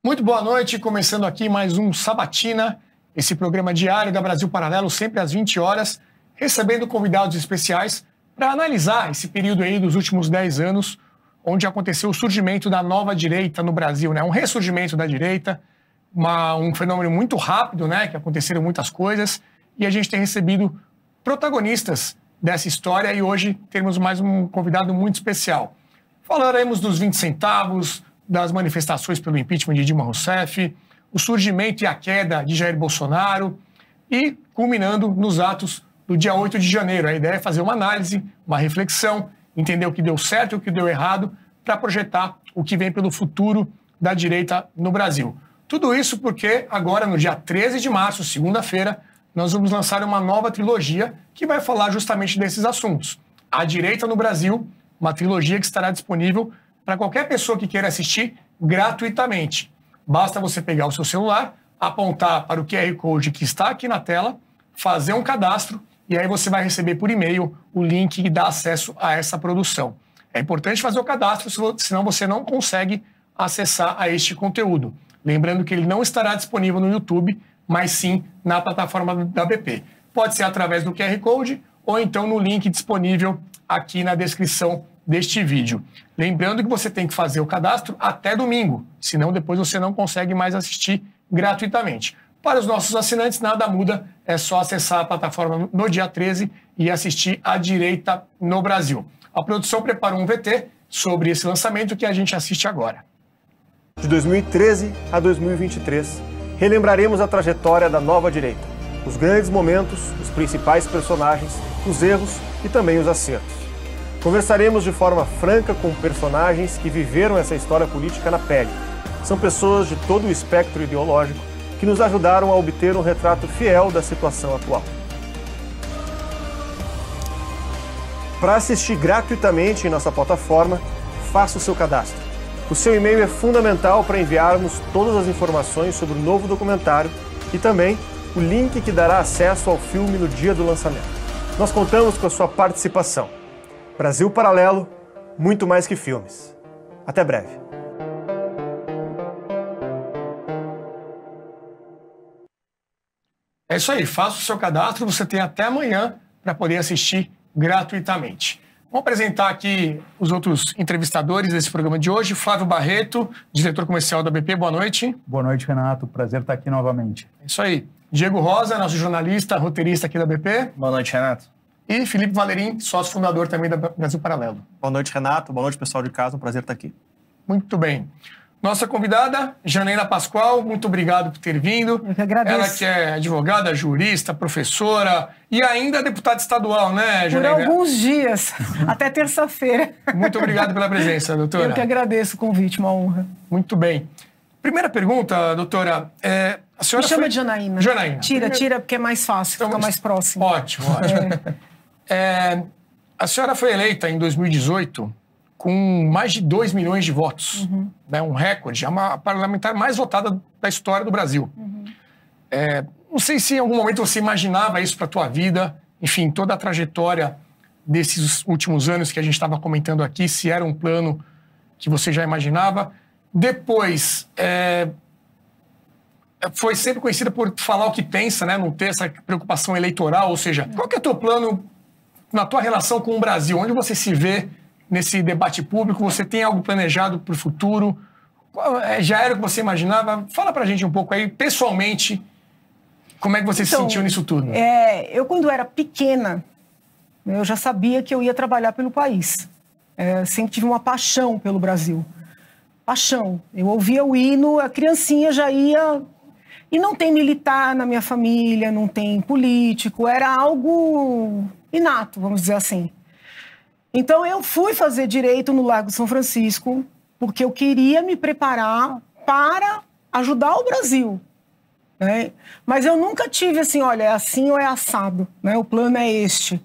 Muito boa noite, começando aqui mais um Sabatina, esse programa diário da Brasil Paralelo, sempre às 20 horas, recebendo convidados especiais para analisar esse período aí dos últimos 10 anos, onde aconteceu o surgimento da nova direita no Brasil, né? Um ressurgimento da direita, um fenômeno muito rápido, né? Que aconteceram muitas coisas, e a gente tem recebido protagonistas dessa história, e hoje temos mais um convidado muito especial. Falaremos dos 20 centavos, das manifestações pelo impeachment de Dilma Rousseff, o surgimento e a queda de Jair Bolsonaro e culminando nos atos do dia 8 de janeiro. A ideia é fazer uma análise, uma reflexão, entender o que deu certo e o que deu errado para projetar o que vem pelo futuro da direita no Brasil. Tudo isso porque agora, no dia 13 de março, segunda-feira, nós vamos lançar uma nova trilogia que vai falar justamente desses assuntos. A Direita no Brasil, uma trilogia que estará disponível para qualquer pessoa que queira assistir gratuitamente. Basta você pegar o seu celular, apontar para o QR Code que está aqui na tela, fazer um cadastro e aí você vai receber por e-mail o link que dá acesso a essa produção. É importante fazer o cadastro, senão você não consegue acessar a este conteúdo. Lembrando que ele não estará disponível no YouTube, mas sim na plataforma da BP. Pode ser através do QR Code ou então no link disponível aqui na descrição deste vídeo. Lembrando que você tem que fazer o cadastro até domingo, senão depois você não consegue mais assistir gratuitamente. Para os nossos assinantes, nada muda, é só acessar a plataforma no dia 13 e assistir A Direita no Brasil. A produção preparou um VT sobre esse lançamento que a gente assiste agora. De 2013 a 2023, relembraremos a trajetória da nova direita, os grandes momentos, os principais personagens, os erros e também os acertos. Conversaremos de forma franca com personagens que viveram essa história política na pele. São pessoas de todo o espectro ideológico que nos ajudaram a obter um retrato fiel da situação atual. Para assistir gratuitamente em nossa plataforma, faça o seu cadastro. O seu e-mail é fundamental para enviarmos todas as informações sobre o novo documentário e também o link que dará acesso ao filme no dia do lançamento. Nós contamos com a sua participação. Brasil Paralelo, muito mais que filmes. Até breve. É isso aí, faça o seu cadastro, você tem até amanhã para poder assistir gratuitamente. Vamos apresentar aqui os outros entrevistadores desse programa de hoje. Flávio Barreto, diretor comercial da BP, boa noite. Boa noite, Renato. Prazer estar aqui novamente. É isso aí. Diego Rosa, nosso jornalista, roteirista aqui da BP. Boa noite, Renato. E Felipe Valerim, sócio fundador também da Brasil Paralelo. Boa noite, Renato. Boa noite, pessoal de casa. Um prazer estar aqui. Muito bem. Nossa convidada, Janaína Pascoal, muito obrigado por ter vindo. Eu que agradeço. Ela que é advogada, jurista, professora e ainda deputada estadual, né, Janaína? Por alguns dias, até terça-feira. Muito obrigado pela presença, doutora. Eu que agradeço o convite, uma honra. Muito bem. Primeira pergunta, doutora. A senhora Me chama de Janaína. Janaína. Tira, porque é mais fácil, Então, fica mais próximo. Ótimo, ótimo. A senhora foi eleita em 2018 com mais de 2 milhões de votos, né, um recorde, é a parlamentar mais votada da história do Brasil. Não sei se em algum momento você imaginava isso para a tua vida, enfim, toda a trajetória desses últimos anos que a gente estava comentando aqui, se era um plano que você já imaginava. Depois, foi sempre conhecida por falar o que pensa, né, não ter essa preocupação eleitoral, ou seja, qual que é o teu plano na tua relação com o Brasil? Onde você se vê nesse debate público? Você tem algo planejado para o futuro? Já era o que você imaginava? Fala pra gente um pouco aí, pessoalmente, como é que você se sentiu nisso tudo? Eu, quando era pequena, eu já sabia que eu ia trabalhar pelo país. Sempre tive uma paixão pelo Brasil. Paixão. Eu ouvia o hino, a criancinha já ia... E não tem militar na minha família, não tem político, era algo inato, vamos dizer assim. Então eu fui fazer direito no Largo de São Francisco, porque eu queria me preparar para ajudar o Brasil, né? Mas eu nunca tive assim, olha, é assim ou é assado, né? O plano é este.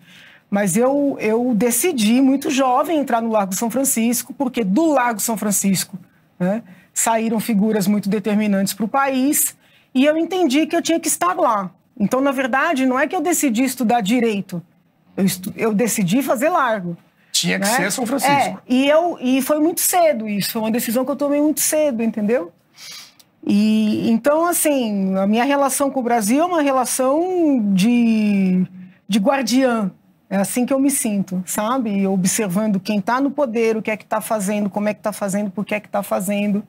Mas eu decidi, muito jovem, entrar no Largo de São Francisco, porque do Largo de São Francisco, né, saíram figuras muito determinantes para o país, e eu entendi que eu tinha que estar lá. Então, na verdade, não é que eu decidi estudar direito, eu decidi fazer Largo. Tinha que né? ser São Francisco. E foi muito cedo isso, foi uma decisão que eu tomei muito cedo, entendeu? E então, assim, a minha relação com o Brasil é uma relação de guardiã. É assim que eu me sinto, sabe? Observando quem está no poder, o que é que está fazendo, como é que está fazendo, por que é que está fazendo.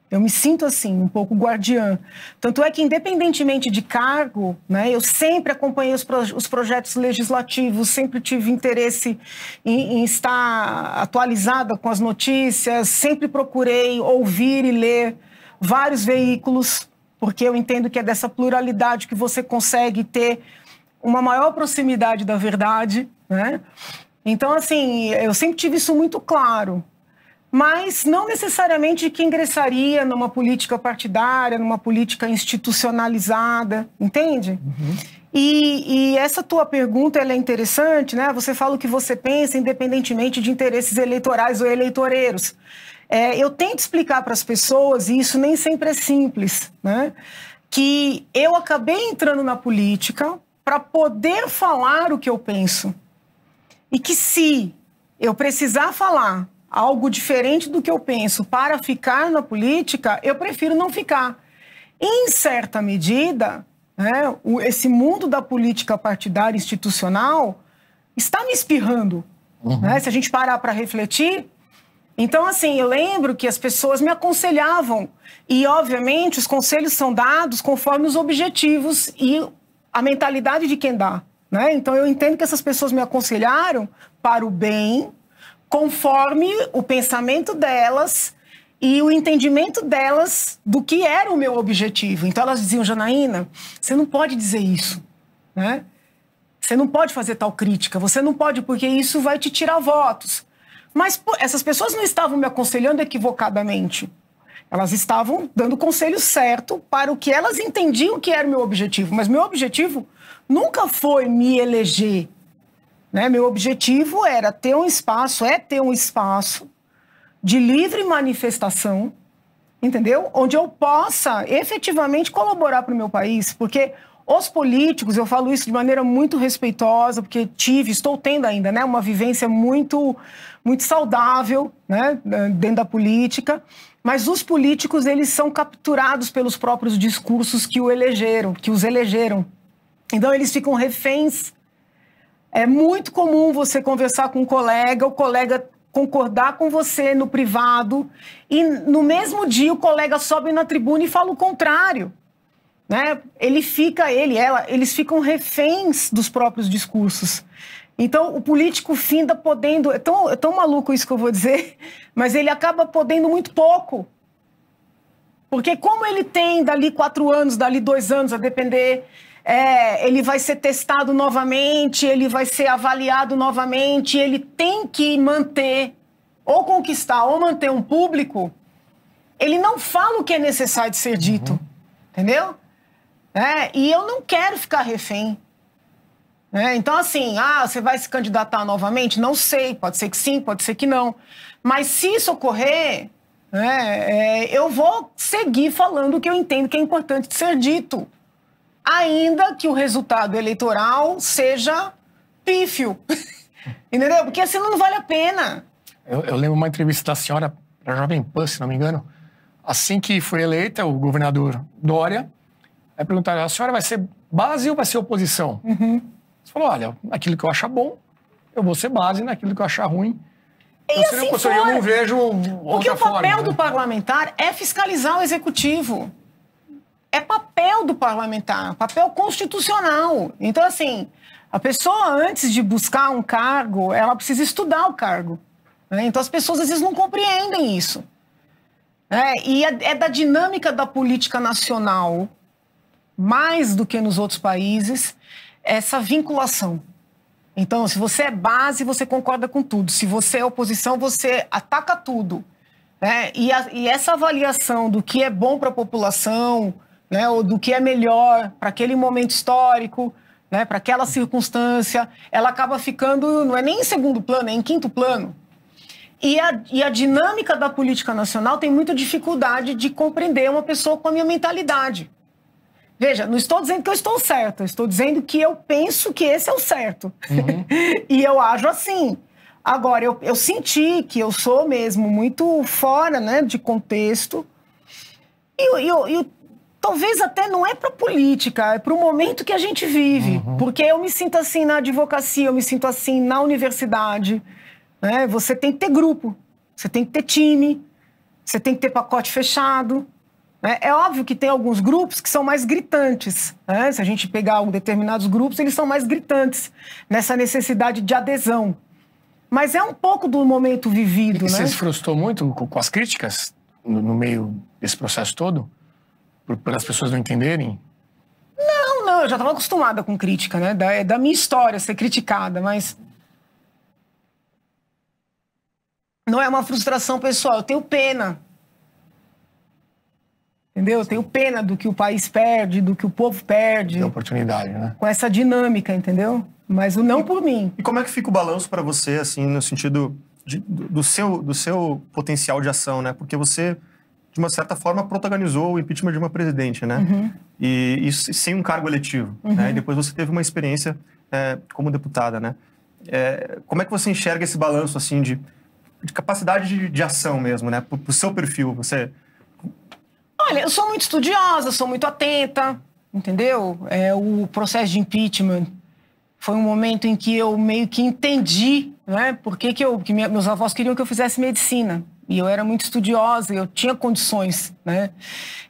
Eu me sinto assim, um pouco guardiã. Tanto é que, independentemente de cargo, né, eu sempre acompanhei os projetos legislativos, sempre tive interesse em estar atualizada com as notícias, sempre procurei ouvir e ler vários veículos, porque eu entendo que é dessa pluralidade que você consegue ter uma maior proximidade da verdade, né? Então, assim, eu sempre tive isso muito claro. Mas não necessariamente que ingressaria numa política partidária, numa política institucionalizada, entende? Uhum. E essa tua pergunta, ela é interessante, né? Você fala o que você pensa, independentemente de interesses eleitorais ou eleitoreiros. Eu tento explicar para as pessoas, e isso nem sempre é simples, né? Que eu acabei entrando na política para poder falar o que eu penso. E que se eu precisar falar algo diferente do que eu penso para ficar na política, eu prefiro não ficar. Em certa medida, né, esse mundo da política partidária institucional está me espirrando. Uhum. Né? Se a gente parar para refletir. Então, assim, eu lembro que as pessoas me aconselhavam. E, obviamente, os conselhos são dados conforme os objetivos e a mentalidade de quem dá. Né? Então, eu entendo que essas pessoas me aconselharam para o bem, conforme o pensamento delas e o entendimento delas do que era o meu objetivo. Então, elas diziam, Janaína, você não pode dizer isso, né? Você não pode fazer tal crítica, você não pode, porque isso vai te tirar votos. Mas pô, essas pessoas não estavam me aconselhando equivocadamente. Elas estavam dando o conselho certo para o que elas entendiam que era o meu objetivo. Mas meu objetivo nunca foi me eleger. Né? Meu objetivo era ter um espaço, ter um espaço de livre manifestação, entendeu? Onde eu possa efetivamente colaborar para o meu país, porque os políticos, eu falo isso de maneira muito respeitosa, porque estou tendo ainda, né, uma vivência muito, muito saudável, né, dentro da política, mas os políticos, eles são capturados pelos próprios discursos que os elegeram. Então, eles ficam reféns. É muito comum você conversar com um colega, o colega concordar com você no privado e no mesmo dia o colega sobe na tribuna e fala o contrário. Né? Eles ficam reféns dos próprios discursos. Então, o político finda podendo... É tão maluco isso que eu vou dizer, mas ele acaba podendo muito pouco. Porque como ele tem dali 4 anos, dali 2 anos, a depender... ele vai ser testado novamente, ele vai ser avaliado novamente, ele tem que manter, ou conquistar, ou manter um público, ele não fala o que é necessário de ser dito, entendeu? E eu não quero ficar refém. Então, assim, você vai se candidatar novamente? Não sei, pode ser que sim, pode ser que não. Mas se isso ocorrer, eu vou seguir falando o que eu entendo que é importante de ser dito. Ainda que o resultado eleitoral seja pífio. Entendeu? Porque assim não vale a pena. Eu lembro uma entrevista da senhora para a Jovem Pan, se não me engano. Assim que foi eleita, o governador Dória, aí perguntaram, a senhora vai ser base ou vai ser oposição? Uhum. Você falou, olha, naquilo que eu achar bom, eu vou ser base, naquilo que eu achar ruim. E assim eu não vejo porque outra o papel forma, do parlamentar é fiscalizar o executivo. É papel do parlamentar, papel constitucional. Então, assim, a pessoa, antes de buscar um cargo, ela precisa estudar o cargo. Né? Então, as pessoas, às vezes, não compreendem isso. E é da dinâmica da política nacional, mais do que nos outros países, essa vinculação. Então, se você é base, você concorda com tudo. Se você é oposição, você ataca tudo. E essa avaliação do que é bom para a população... Né, ou do que é melhor para aquele momento histórico, né, para aquela circunstância, ela acaba ficando, não é nem em segundo plano, é em quinto plano. E a dinâmica da política nacional tem muita dificuldade de compreender uma pessoa com a minha mentalidade. Veja, não estou dizendo que eu estou certa, estou dizendo que eu penso que esse é o certo. Uhum. E eu ajo assim. Agora, eu senti que eu sou mesmo muito fora, né, de contexto. Talvez até não é para política, é para o momento que a gente vive. Porque eu me sinto assim na advocacia, eu me sinto assim na universidade. Né? Você tem que ter grupo, você tem que ter time, você tem que ter pacote fechado. Né? É óbvio que tem alguns grupos que são mais gritantes. Né? Se a gente pegar determinados grupos, eles são mais gritantes nessa necessidade de adesão. Mas é um pouco do momento vivido, E né? você se frustrou muito com as críticas no meio desse processo todo? Por as pessoas não entenderem? Não, eu já estava acostumada com crítica, né? Da minha história ser criticada, mas não é uma frustração pessoal. Eu tenho pena. Entendeu? Eu tenho pena do que o país perde, do que o povo perde. De oportunidade, né? Com essa dinâmica, entendeu? Mas o não por mim. E como é que fica o balanço para você, assim, no sentido do seu potencial de ação, né? Porque você, de uma certa forma, protagonizou o impeachment de uma presidente, né? E isso sem um cargo eletivo, né? E depois você teve uma experiência como deputada, né? Como é que você enxerga esse balanço, assim, de capacidade de ação mesmo, né? Pro seu perfil, você... Olha, eu sou muito estudiosa, sou muito atenta, entendeu? O processo de impeachment foi um momento em que eu meio que entendi, né? Por que meus avós queriam que eu fizesse medicina. E eu era muito estudiosa, eu tinha condições, né?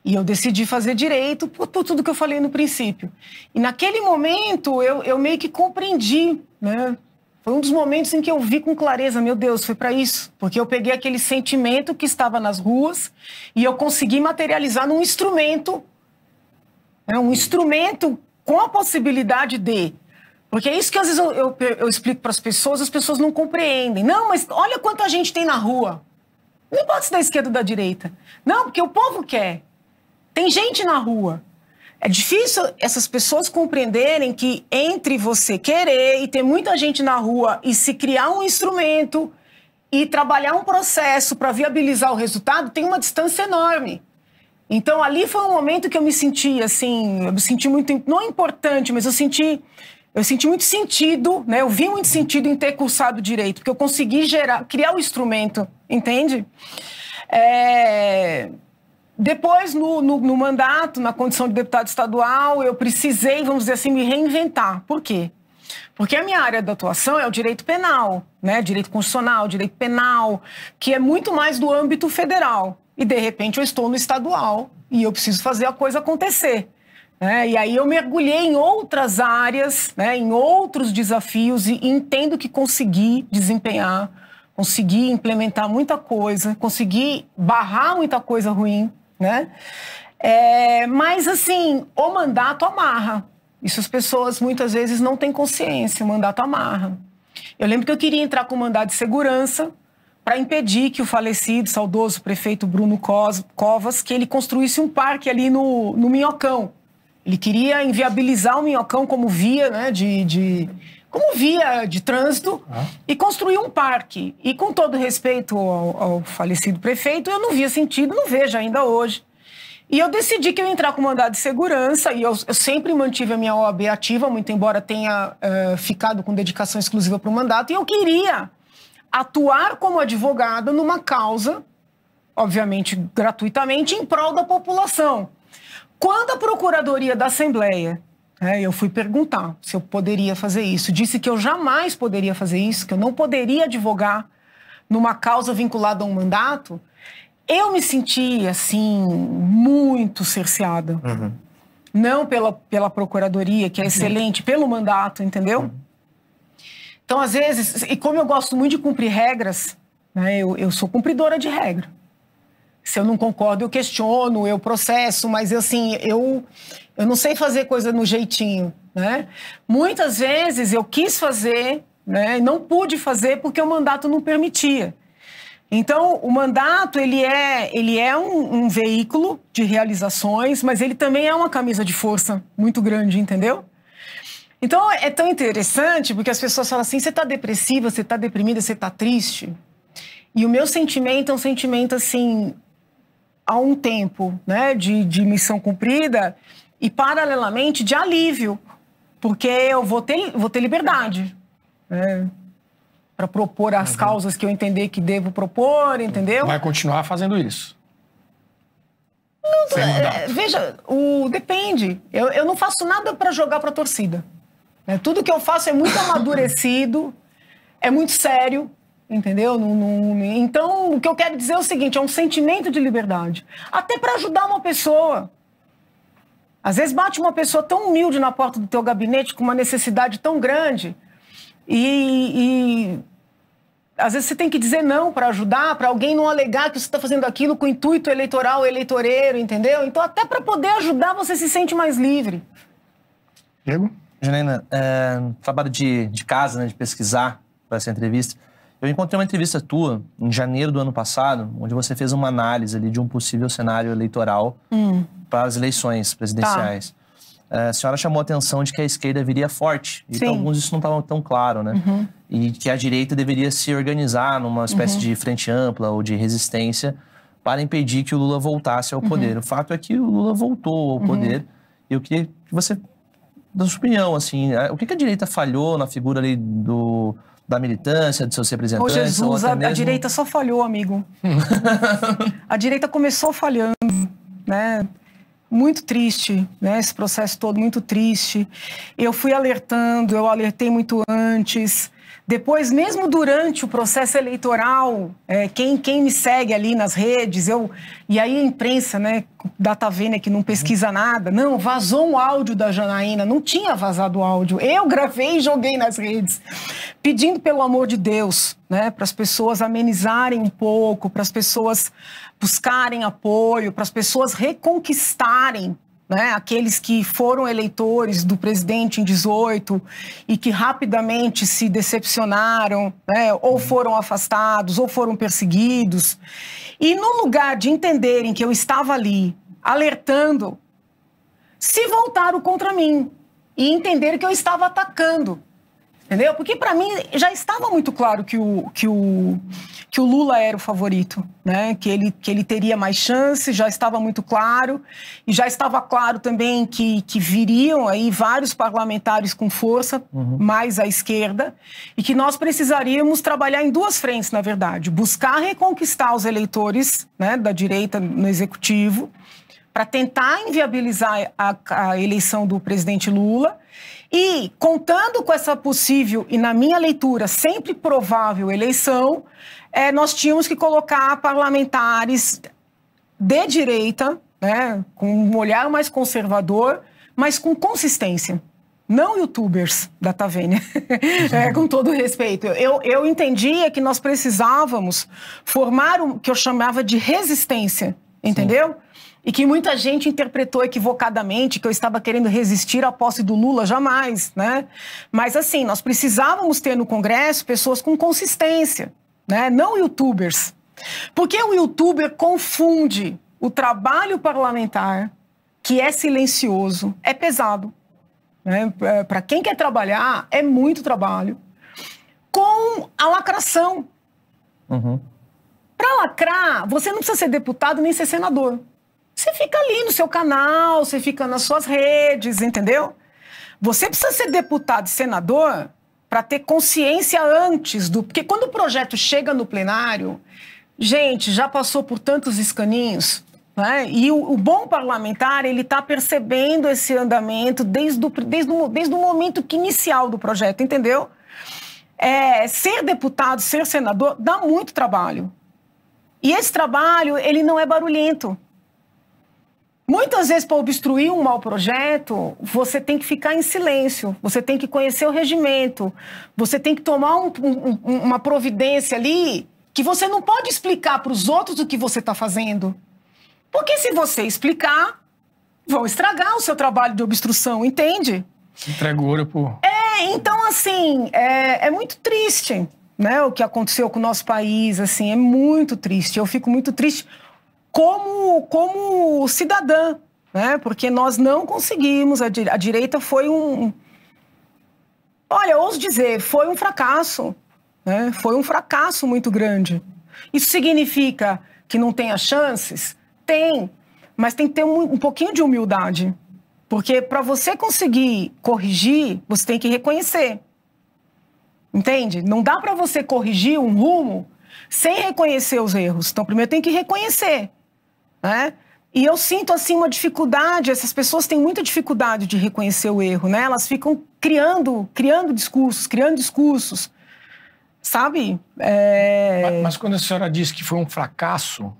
E eu decidi fazer direito por tudo que eu falei no princípio. E naquele momento eu meio que compreendi, né? Foi um dos momentos em que eu vi com clareza, meu Deus, foi para isso. Porque eu peguei aquele sentimento que estava nas ruas e eu consegui materializar num instrumento. Um instrumento com a possibilidade de... Porque é isso que às vezes eu explico para as pessoas não compreendem. Não, mas olha quanta gente tem na rua. Não importa se da esquerda ou da direita. Não, porque o povo quer. Tem gente na rua. É difícil essas pessoas compreenderem que entre você querer e ter muita gente na rua e se criar um instrumento e trabalhar um processo para viabilizar o resultado, tem uma distância enorme. Então, ali foi um momento que eu me senti, assim, eu me senti muito, não importante, mas eu senti muito sentido, né? Eu vi muito sentido em ter cursado direito, porque eu consegui criar o instrumento, entende? Depois, no mandato, na condição de deputado estadual, eu precisei, vamos dizer assim, me reinventar. Por quê? Porque a minha área de atuação é o direito penal, né? Direito constitucional, direito penal, que é muito mais do âmbito federal. E, de repente, eu estou no estadual e eu preciso fazer a coisa acontecer. E aí eu mergulhei em outras áreas, né? Em outros desafios e entendo que consegui desempenhar, consegui implementar muita coisa, consegui barrar muita coisa ruim, né? Mas, assim, o mandato amarra. Isso as pessoas muitas vezes não têm consciência, o mandato amarra. Eu lembro que eu queria entrar com mandado de segurança para impedir que o falecido, saudoso prefeito Bruno Covas, que ele construísse um parque ali no Minhocão. Ele queria inviabilizar o Minhocão como via, né, como via de trânsito e construir um parque. E com todo respeito ao falecido prefeito, eu não via sentido, não vejo ainda hoje. E eu decidi que eu ia entrar com mandado de segurança e eu sempre mantive a minha OAB ativa, muito embora tenha ficado com dedicação exclusiva para o mandato. E eu queria atuar como advogada numa causa, obviamente gratuitamente, em prol da população. Quando a Procuradoria da Assembleia, eu fui perguntar se eu poderia fazer isso, disse que eu jamais poderia fazer isso, que eu não poderia advogar numa causa vinculada a um mandato, eu me senti, assim, muito cerceada. Não pela Procuradoria, que é excelente, pelo mandato, entendeu? Então, às vezes, e como eu gosto muito de cumprir regras, né, eu sou cumpridora de regra. Se eu não concordo, eu questiono, eu processo, mas assim, eu não sei fazer coisa no jeitinho, né? Muitas vezes eu quis fazer, né, e não pude fazer porque o mandato não permitia. Então, o mandato, ele é um veículo de realizações, mas ele também é uma camisa de força muito grande, entendeu? Então, é tão interessante porque as pessoas falam assim, você está depressiva, você está deprimida, você está triste. E o meu sentimento é um sentimento, assim, há um tempo, né, de missão cumprida e, paralelamente, de alívio, porque eu vou ter liberdade, né, para propor as causas que eu entender que devo propor, entendeu? Vai continuar fazendo isso? sem mandato? Veja, depende. Eu não faço nada para jogar para a torcida. Tudo que eu faço é muito amadurecido, é muito sério, entendeu? Então, o que eu quero dizer é o seguinte, é um sentimento de liberdade. Até para ajudar uma pessoa. Às vezes bate uma pessoa tão humilde na porta do teu gabinete com uma necessidade tão grande e às vezes você tem que dizer não para ajudar, para alguém não alegar que você está fazendo aquilo com intuito eleitoral, eleitoreiro, entendeu? Então, até para poder ajudar, você se sente mais livre. Diego? Janaína, trabalho de casa, né, de pesquisar para essa entrevista. Eu encontrei uma entrevista tua em janeiro do ano passado, onde você fez uma análise ali de um possível cenário eleitoral para as eleições presidenciais. Tá. A senhora chamou a atenção de que a esquerda viria forte. E para alguns isso não estava tão claro, né? E que a direita deveria se organizar numa espécie de frente ampla ou de resistência para impedir que o Lula voltasse ao poder. O fato é que o Lula voltou ao poder. E eu queria que você, da sua opinião, assim, o que a direita falhou na figura ali da militância, dos seus representantes? Ô Jesus, a direita só falhou, amigo. A direita começou falhando, né? Muito triste, né? Esse processo todo muito triste. Eu fui alertando, eu alertei muito antes. Depois, mesmo durante o processo eleitoral, quem me segue ali nas redes, e aí a imprensa, né, DataVênia, que não pesquisa nada, não, vazou um áudio da Janaína, não tinha vazado o áudio. Eu gravei e joguei nas redes, pedindo pelo amor de Deus, né, para as pessoas amenizarem um pouco, para as pessoas buscarem apoio, para as pessoas reconquistarem, né, aqueles que foram eleitores do presidente em 18 e que rapidamente se decepcionaram, né, ou foram afastados, ou foram perseguidos. E no lugar de entenderem que eu estava ali, alertando, se voltaram contra mim e entenderam que eu estava atacando. Entendeu? Porque para mim já estava muito claro que o Lula era o favorito, né? Que ele teria mais chance, já estava muito claro. E já estava claro também que viriam aí vários parlamentares com força, mais à esquerda, e que nós precisaríamos trabalhar em duas frentes, na verdade. Buscar reconquistar os eleitores, né, da direita no executivo, para tentar inviabilizar a eleição do presidente Lula. E, contando com essa possível, e na minha leitura, sempre provável eleição, nós tínhamos que colocar parlamentares de direita, né, com um olhar mais conservador, mas com consistência. Não youtubers da DataVênia, com todo respeito. Eu entendia que nós precisávamos formar o que eu chamava de resistência, entendeu? Sim. E que muita gente interpretou equivocadamente que eu estava querendo resistir à posse do Lula, jamais, né? Mas assim, nós precisávamos ter no Congresso pessoas com consistência, né? Não youtubers. Porque o youtuber confunde o trabalho parlamentar, que é silencioso, é pesado, né? Para quem quer trabalhar, é muito trabalho, com a lacração. Para lacrar, você não precisa ser deputado nem ser senador. Você fica ali no seu canal, você fica nas suas redes, entendeu? Você precisa ser deputado e senador para ter consciência antes do... Porque quando o projeto chega no plenário, gente, já passou por tantos escaninhos, né? E o bom parlamentar, ele está percebendo esse andamento desde o momento inicial do projeto, entendeu? Ser deputado, ser senador, dá muito trabalho. E esse trabalho, ele não é barulhento. Muitas vezes, para obstruir um mau projeto, você tem que ficar em silêncio, você tem que conhecer o regimento, você tem que tomar uma providência ali que você não pode explicar para os outros o que você está fazendo. Porque se você explicar, vão estragar o seu trabalho de obstrução, entende? Entrega o ouro pro... Então, assim, é muito triste, né, o que aconteceu com o nosso país, assim, é muito triste. Eu fico muito triste como cidadã, né? Porque nós não conseguimos, a direita foi olha, eu ouso dizer, foi um fracasso, né? Foi um fracasso muito grande. Isso significa que não tenha chances? Tem, mas tem que ter um pouquinho de humildade, porque para você conseguir corrigir, você tem que reconhecer, entende? Não dá para você corrigir um rumo sem reconhecer os erros. Então, primeiro tem que reconhecer, né? E eu sinto, assim, uma dificuldade, essas pessoas têm muita dificuldade de reconhecer o erro, né? Elas ficam criando discursos, sabe? Mas quando a senhora diz que foi um fracasso,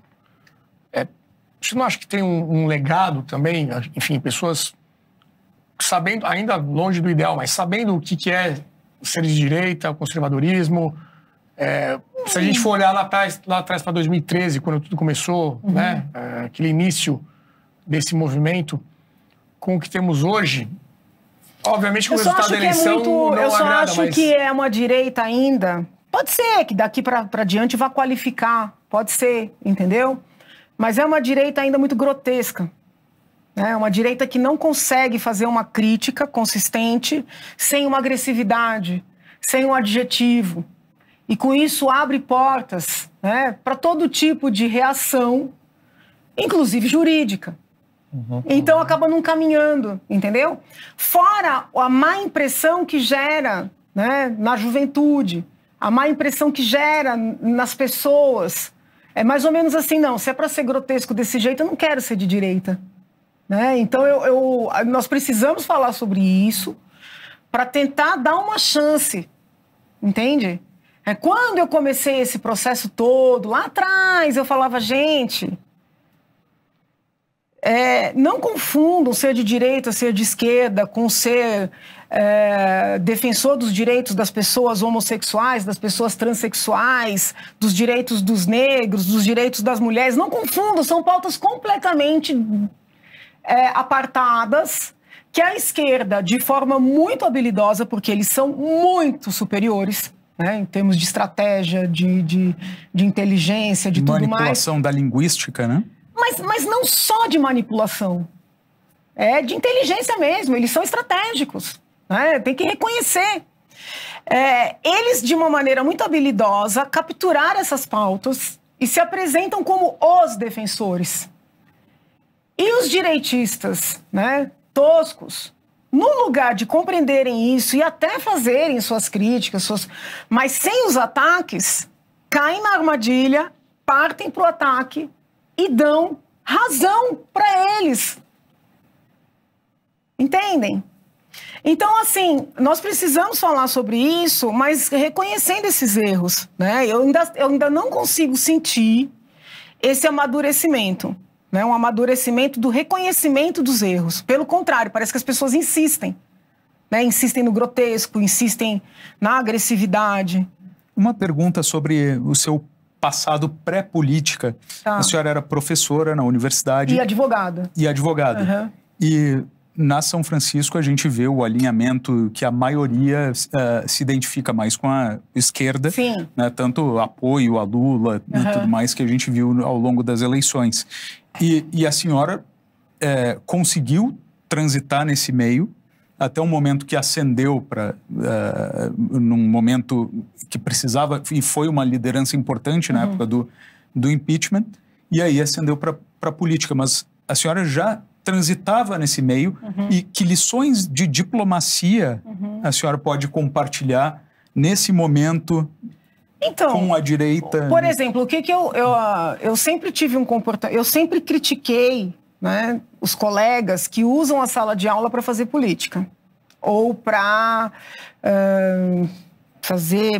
você não acha que tem um legado também? Enfim, pessoas sabendo, ainda longe do ideal, mas sabendo o que é ser de direita, o conservadorismo. Se a gente for olhar lá atrás para 2013, quando tudo começou, né? Aquele início desse movimento, com o que temos hoje, obviamente que o resultado da eleição não agrada, eu só acho que é uma direita ainda. Pode ser que daqui para diante vá qualificar, pode ser, entendeu? Mas é uma direita ainda muito grotesca. É uma direita que não consegue fazer uma crítica consistente sem uma agressividade, sem um adjetivo. E com isso abre portas, né, para todo tipo de reação, inclusive jurídica. Então acaba não caminhando, entendeu? Fora a má impressão que gera, né, na juventude, a má impressão que gera nas pessoas. É mais ou menos assim, não, se é para ser grotesco desse jeito, eu não quero ser de direita. Né? Então nós precisamos falar sobre isso para tentar dar uma chance, entende? Quando eu comecei esse processo todo, lá atrás, eu falava, gente, não confundam ser de direita, ser de esquerda, com ser defensor dos direitos das pessoas homossexuais, das pessoas transexuais, dos direitos dos negros, dos direitos das mulheres. Não confundam, são pautas completamente apartadas, que a esquerda, de forma muito habilidosa, porque eles são muito superiores, né, em termos de estratégia, de inteligência, de tudo mais. Manipulação da linguística, né? Mas não só de manipulação. De inteligência mesmo, eles são estratégicos. Né? Tem que reconhecer. Eles, de uma maneira muito habilidosa, capturaram essas pautas e se apresentam como os defensores. E os direitistas, né, toscos, no lugar de compreenderem isso e até fazerem suas críticas, mas sem os ataques, caem na armadilha, partem para o ataque e dão razão para eles. Entendem? Então, assim, nós precisamos falar sobre isso, mas reconhecendo esses erros. Né? Eu ainda não consigo sentir esse amadurecimento. Né, um amadurecimento do reconhecimento dos erros. Pelo contrário, parece que as pessoas insistem. Né, insistem no grotesco, insistem na agressividade. Uma pergunta sobre o seu passado pré-política. Tá. A senhora era professora na universidade. E advogada. Uhum. E na São Francisco a gente vê o alinhamento que a maioria se identifica mais com a esquerda. Sim. Né, tanto apoio a Lula e tudo mais que a gente viu ao longo das eleições. E a senhora conseguiu transitar nesse meio até um momento que ascendeu para num momento que precisava, e foi uma liderança importante na época do impeachment, e aí ascendeu para a política. Mas a senhora já transitava nesse meio, e que lições de diplomacia a senhora pode compartilhar nesse momento com a direita? Por exemplo, o que eu sempre tive um comportamento... Eu sempre critiquei, né, os colegas que usam a sala de aula para fazer política. Ou para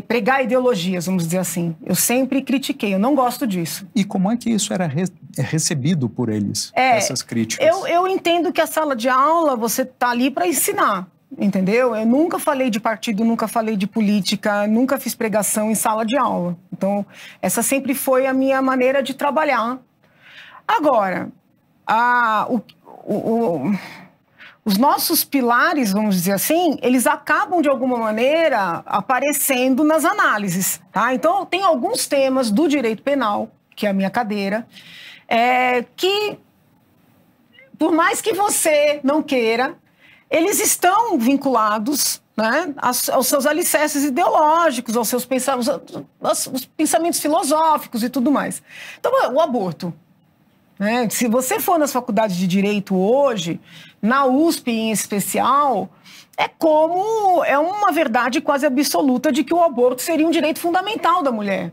pregar ideologias, vamos dizer assim. Eu sempre critiquei, eu não gosto disso. E como é que isso era recebido por eles, essas críticas? Eu entendo que a sala de aula, você está ali para ensinar. Entendeu? Eu nunca falei de partido, nunca falei de política, nunca fiz pregação em sala de aula. Então, essa sempre foi a minha maneira de trabalhar. Agora, os nossos pilares, vamos dizer assim, eles acabam, de alguma maneira, aparecendo nas análises. Tá? Então, tem alguns temas do direito penal, que é a minha cadeira, que, por mais que você não queira, eles estão vinculados, né, aos seus alicerces ideológicos, aos seus os pensamentos filosóficos e tudo mais. Então, o aborto. Né, se você for nas faculdades de Direito hoje, na USP em especial, é uma verdade quase absoluta de que o aborto seria um direito fundamental da mulher.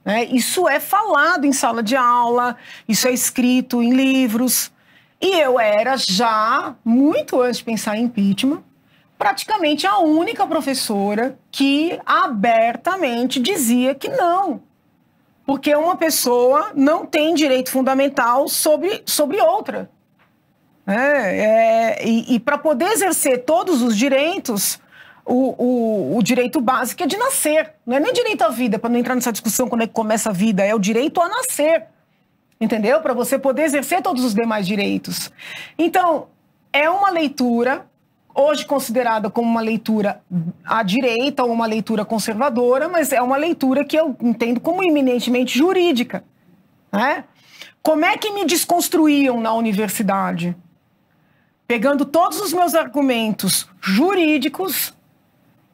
né? Isso é falado em sala de aula, isso é escrito em livros. E eu era já, muito antes de pensar em impeachment, praticamente a única professora que abertamente dizia que não. Porque uma pessoa não tem direito fundamental sobre outra. E para poder exercer todos os direitos, o direito básico é de nascer. Não é nem direito à vida, para não entrar nessa discussão quando é que começa a vida, é o direito a nascer. Entendeu? Para você poder exercer todos os demais direitos. Então, é uma leitura, hoje considerada como uma leitura à direita ou uma leitura conservadora, mas é uma leitura que eu entendo como eminentemente jurídica. Né? Como é que me desconstruíam na universidade? Pegando todos os meus argumentos jurídicos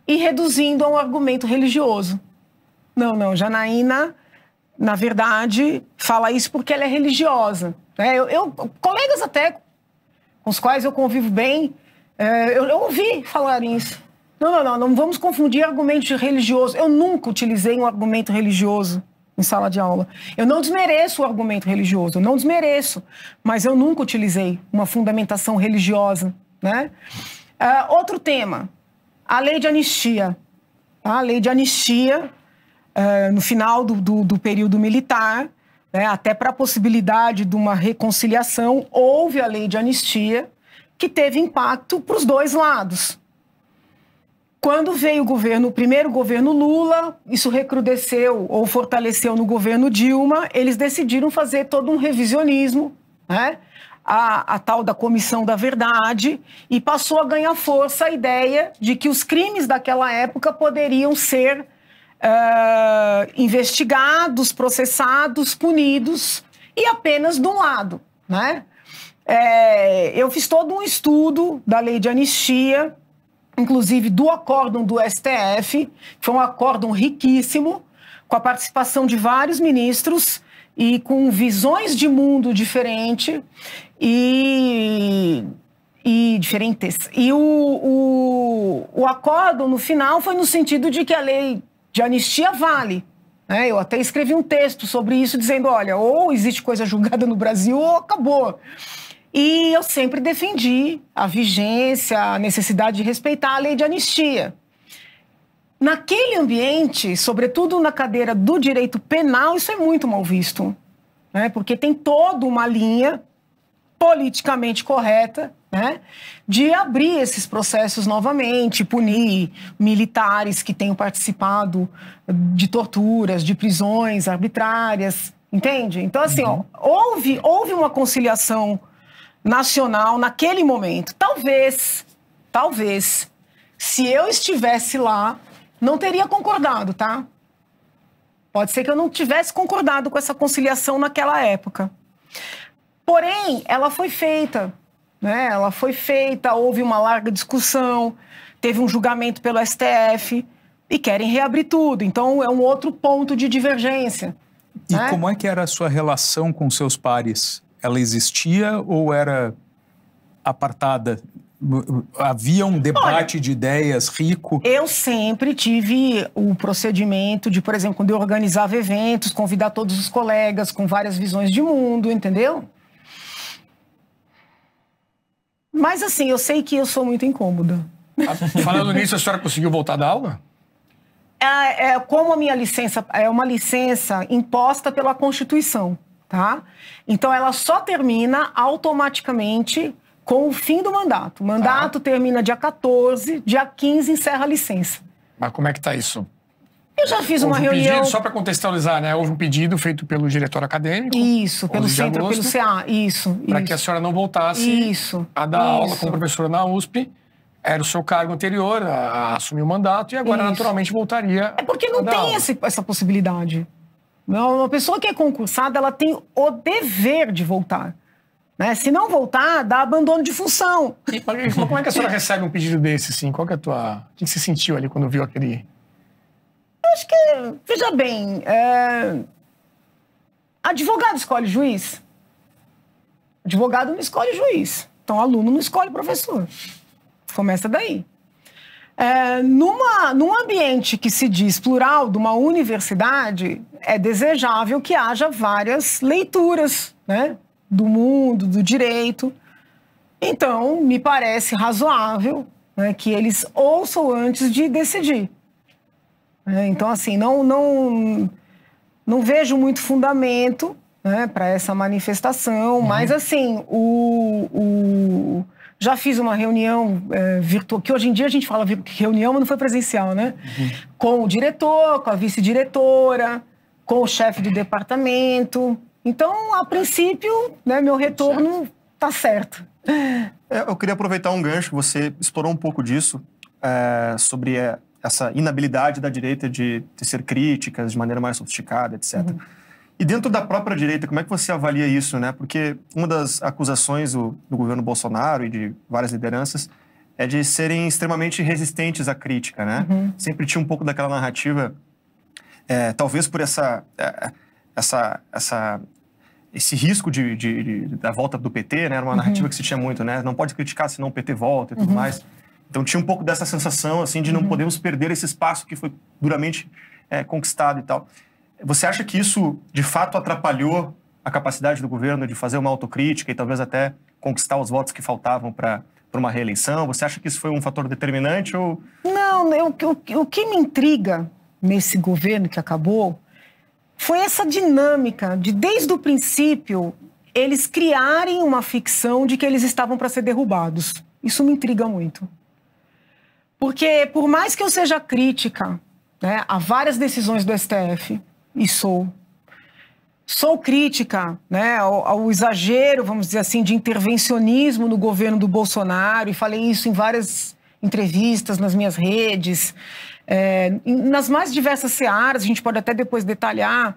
e reduzindo a um argumento religioso. Não, Janaína, na verdade, fala isso porque ela é religiosa. Colegas até com os quais eu convivo bem, eu ouvi falarem isso. Não vamos confundir argumento de religioso. Eu nunca utilizei um argumento religioso em sala de aula. Eu não desmereço o argumento religioso, eu não desmereço, mas eu nunca utilizei uma fundamentação religiosa. Né? Outro tema, a lei de anistia. A lei de anistia, no final do período militar, né, até para a possibilidade de uma reconciliação, houve a lei de anistia, que teve impacto para os dois lados. Quando veio o primeiro governo Lula, isso recrudesceu ou fortaleceu no governo Dilma, eles decidiram fazer todo um revisionismo, né? A tal da Comissão da Verdade, e passou a ganhar força a ideia de que os crimes daquela época poderiam ser investigados, processados, punidos, e apenas de um lado. Né? Eu fiz todo um estudo da lei de anistia, inclusive do acórdão do STF, que foi um acórdão riquíssimo, com a participação de vários ministros e com visões de mundo diferentes e diferentes. E o acórdão, no final, foi no sentido de que a lei de anistia vale. Né? Eu até escrevi um texto sobre isso, dizendo, olha, ou existe coisa julgada no Brasil ou acabou. E eu sempre defendi a vigência, a necessidade de respeitar a lei de anistia. Naquele ambiente, sobretudo na cadeira do direito penal, isso é muito mal visto. Né? Porque tem toda uma linha politicamente correta, né, de abrir esses processos novamente, punir militares que tenham participado de torturas, de prisões arbitrárias, entende? Então, assim, houve uma conciliação nacional naquele momento. Talvez, se eu estivesse lá, não teria concordado, tá? Pode ser que eu não tivesse concordado com essa conciliação naquela época. Porém, ela foi feita, né? Ela foi feita, houve uma larga discussão, teve um julgamento pelo STF e querem reabrir tudo. Então, é um outro ponto de divergência. E né? como é que era a sua relação com seus pares? Ela existia ou era apartada? Havia um debate de ideias rico? Eu sempre tive o procedimento de, por exemplo, quando eu organizava eventos, convidar todos os colegas com várias visões de mundo, entendeu? Mas assim, eu sei que eu sou muito incômoda. Falando nisso, a senhora conseguiu voltar da aula? Como a minha licença é uma licença imposta pela Constituição, tá? Então ela só termina automaticamente com o fim do mandato. O mandato termina dia 14, dia 15 encerra a licença. Mas como é que tá isso? Eu já fiz uma reunião... Pedido, só para contextualizar, né? Houve um pedido feito pelo diretor acadêmico. Isso, pelo centro, pelo CA, isso. Para que a senhora não voltasse a dar aula como professora na USP. Era o seu cargo anterior a assumir o mandato e agora naturalmente voltaria. É porque não tem essa possibilidade. Uma pessoa que é concursada, ela tem o dever de voltar. Né? Se não voltar, dá abandono de função. E como é que a senhora recebe um pedido desse, assim? Qual que é a tua... O que você sentiu ali quando viu aquele... Eu acho que, veja bem, advogado escolhe juiz. Advogado não escolhe juiz. Então, aluno não escolhe professor. Começa daí. Num ambiente que se diz plural, de uma universidade, é desejável que haja várias leituras, né, do mundo, do direito. Então, me parece razoável, né, que eles ouçam antes de decidir. Então, assim, não vejo muito fundamento, né, para essa manifestação, mas, assim, já fiz uma reunião virtual, que hoje em dia a gente fala reunião, mas não foi presencial, né? Com o diretor, com a vice-diretora, com o chefe do departamento. Então, a princípio, né, meu retorno está certo. Eu queria aproveitar um gancho, que você explorou um pouco disso, sobre essa inabilidade da direita de ser críticas de maneira mais sofisticada, etc. E dentro da própria direita, como é que você avalia isso, né? Porque uma das acusações do governo Bolsonaro e de várias lideranças é de serem extremamente resistentes à crítica, né? Sempre tinha um pouco daquela narrativa, talvez por esse risco da volta do PT, né? Era uma narrativa que se tinha muito, né? Não pode criticar, senão o PT volta e tudo mais. Então tinha um pouco dessa sensação, assim, de não podemos perder esse espaço que foi duramente conquistado e tal. Você acha que isso, de fato, atrapalhou a capacidade do governo de fazer uma autocrítica e talvez até conquistar os votos que faltavam para uma reeleição? Você acha que isso foi um fator determinante ou... Não, o que me intriga nesse governo que acabou foi essa dinâmica de, desde o princípio, eles criarem uma ficção de que eles estavam para ser derrubados. Isso me intriga muito. Porque, por mais que eu seja crítica, né, a várias decisões do STF, e sou crítica, né, ao exagero, vamos dizer assim, de intervencionismo no governo do Bolsonaro, e falei isso em várias entrevistas nas minhas redes, nas mais diversas searas, a gente pode até depois detalhar,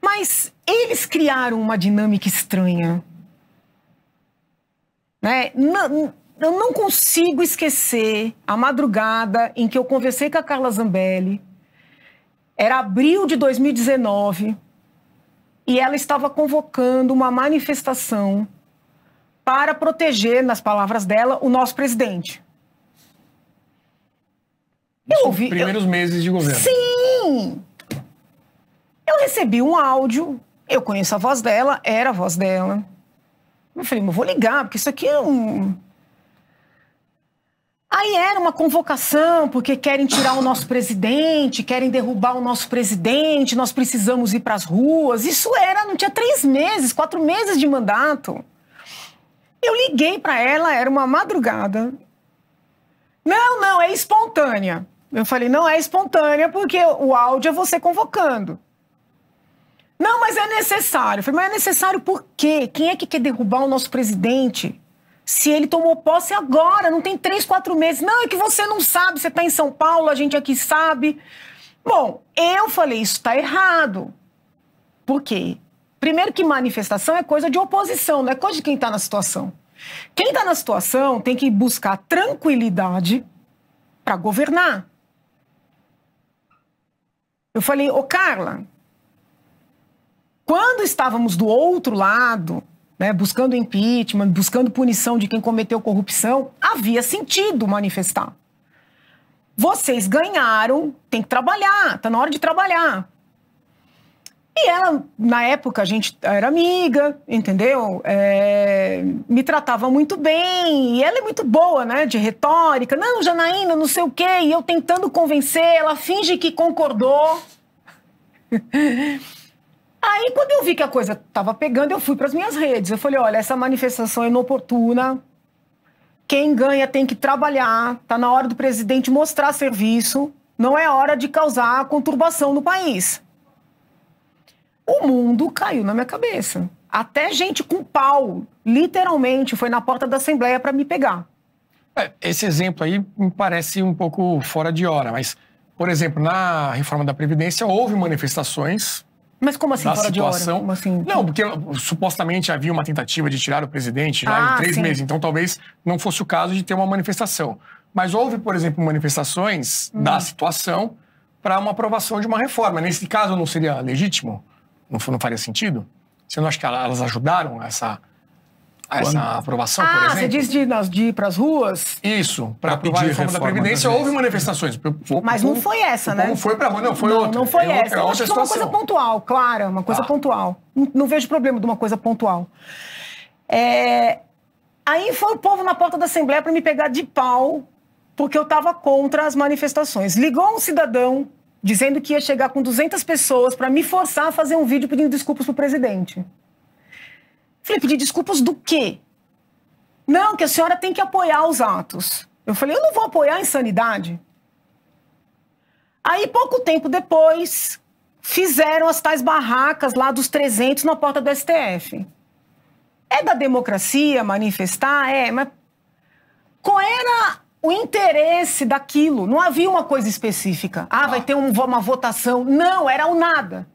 mas eles criaram uma dinâmica estranha, né? Eu não consigo esquecer a madrugada em que eu conversei com a Carla Zambelli. Era abril de 2019 e ela estava convocando uma manifestação para proteger, nas palavras dela, o nosso presidente. Primeiros meses de governo. Sim! Eu recebi um áudio, eu conheço a voz dela, era a voz dela. Eu falei, mas vou ligar, porque isso aqui é um... Aí era uma convocação, porque querem tirar o nosso presidente, querem derrubar o nosso presidente, nós precisamos ir para as ruas. Isso não tinha 3 meses, 4 meses de mandato. Eu liguei para ela, era uma madrugada. Não, é espontânea. Eu falei, não é espontânea, porque o áudio é você convocando. Não, mas é necessário. Eu falei, mas é necessário por quê? Quem é que quer derrubar o nosso presidente? Se ele tomou posse agora, não tem 3, 4 meses. Não, é que você não sabe, você está em São Paulo, a gente aqui sabe. Bom, eu falei, isso está errado. Por quê? Primeiro que manifestação é coisa de oposição, não é coisa de quem está na situação. Quem está na situação tem que buscar tranquilidade para governar. Eu falei, ô Carla, quando estávamos do outro lado... né, buscando impeachment, buscando punição de quem cometeu corrupção, havia sentido manifestar. Vocês ganharam, tem que trabalhar, tá na hora de trabalhar. E ela, na época, a gente era amiga, entendeu? Me tratava muito bem, e ela é muito boa, né, de retórica. Não, Janaína, não sei o quê, e eu tentando convencer, ela finge que concordou. Aí, quando eu vi que a coisa estava pegando, eu fui para as minhas redes. Eu falei, olha, essa manifestação é inoportuna. Quem ganha tem que trabalhar. Está na hora do presidente mostrar serviço. Não é hora de causar conturbação no país. O mundo caiu na minha cabeça. Até gente com pau, literalmente, foi na porta da Assembleia para me pegar. Esse exemplo aí me parece um pouco fora de hora. Mas, por exemplo, na reforma da Previdência, houve manifestações... Mas como assim, fora de hora? Como assim? Não, porque supostamente havia uma tentativa de tirar o presidente lá em 3 meses. Então, talvez não fosse o caso de ter uma manifestação. Mas houve, por exemplo, manifestações da situação para uma aprovação de uma reforma. Nesse caso, não seria legítimo? Não faria sentido? Você não acha que elas ajudaram essa Essa aprovação, por exemplo? Você diz de ir para as ruas? Isso, para aprovar a reforma da Previdência, houve manifestações. Mas não foi essa, né? Não foi para rua, não, foi outra. Não foi essa. Eu acho que foi uma coisa pontual, clara, uma coisa pontual. Não vejo problema de uma coisa pontual. Aí foi o povo na porta da Assembleia para me pegar de pau, porque eu estava contra as manifestações. Ligou um cidadão dizendo que ia chegar com 200 pessoas para me forçar a fazer um vídeo pedindo desculpas pro presidente. Falei, pedir desculpas do quê? Não, que a senhora tem que apoiar os atos. Eu falei, eu não vou apoiar a insanidade. Aí, pouco tempo depois, fizeram as tais barracas lá dos 300 na porta do STF. É da democracia manifestar? Mas qual era o interesse daquilo? Não havia uma coisa específica. Vai ter uma votação. Não, era o nada.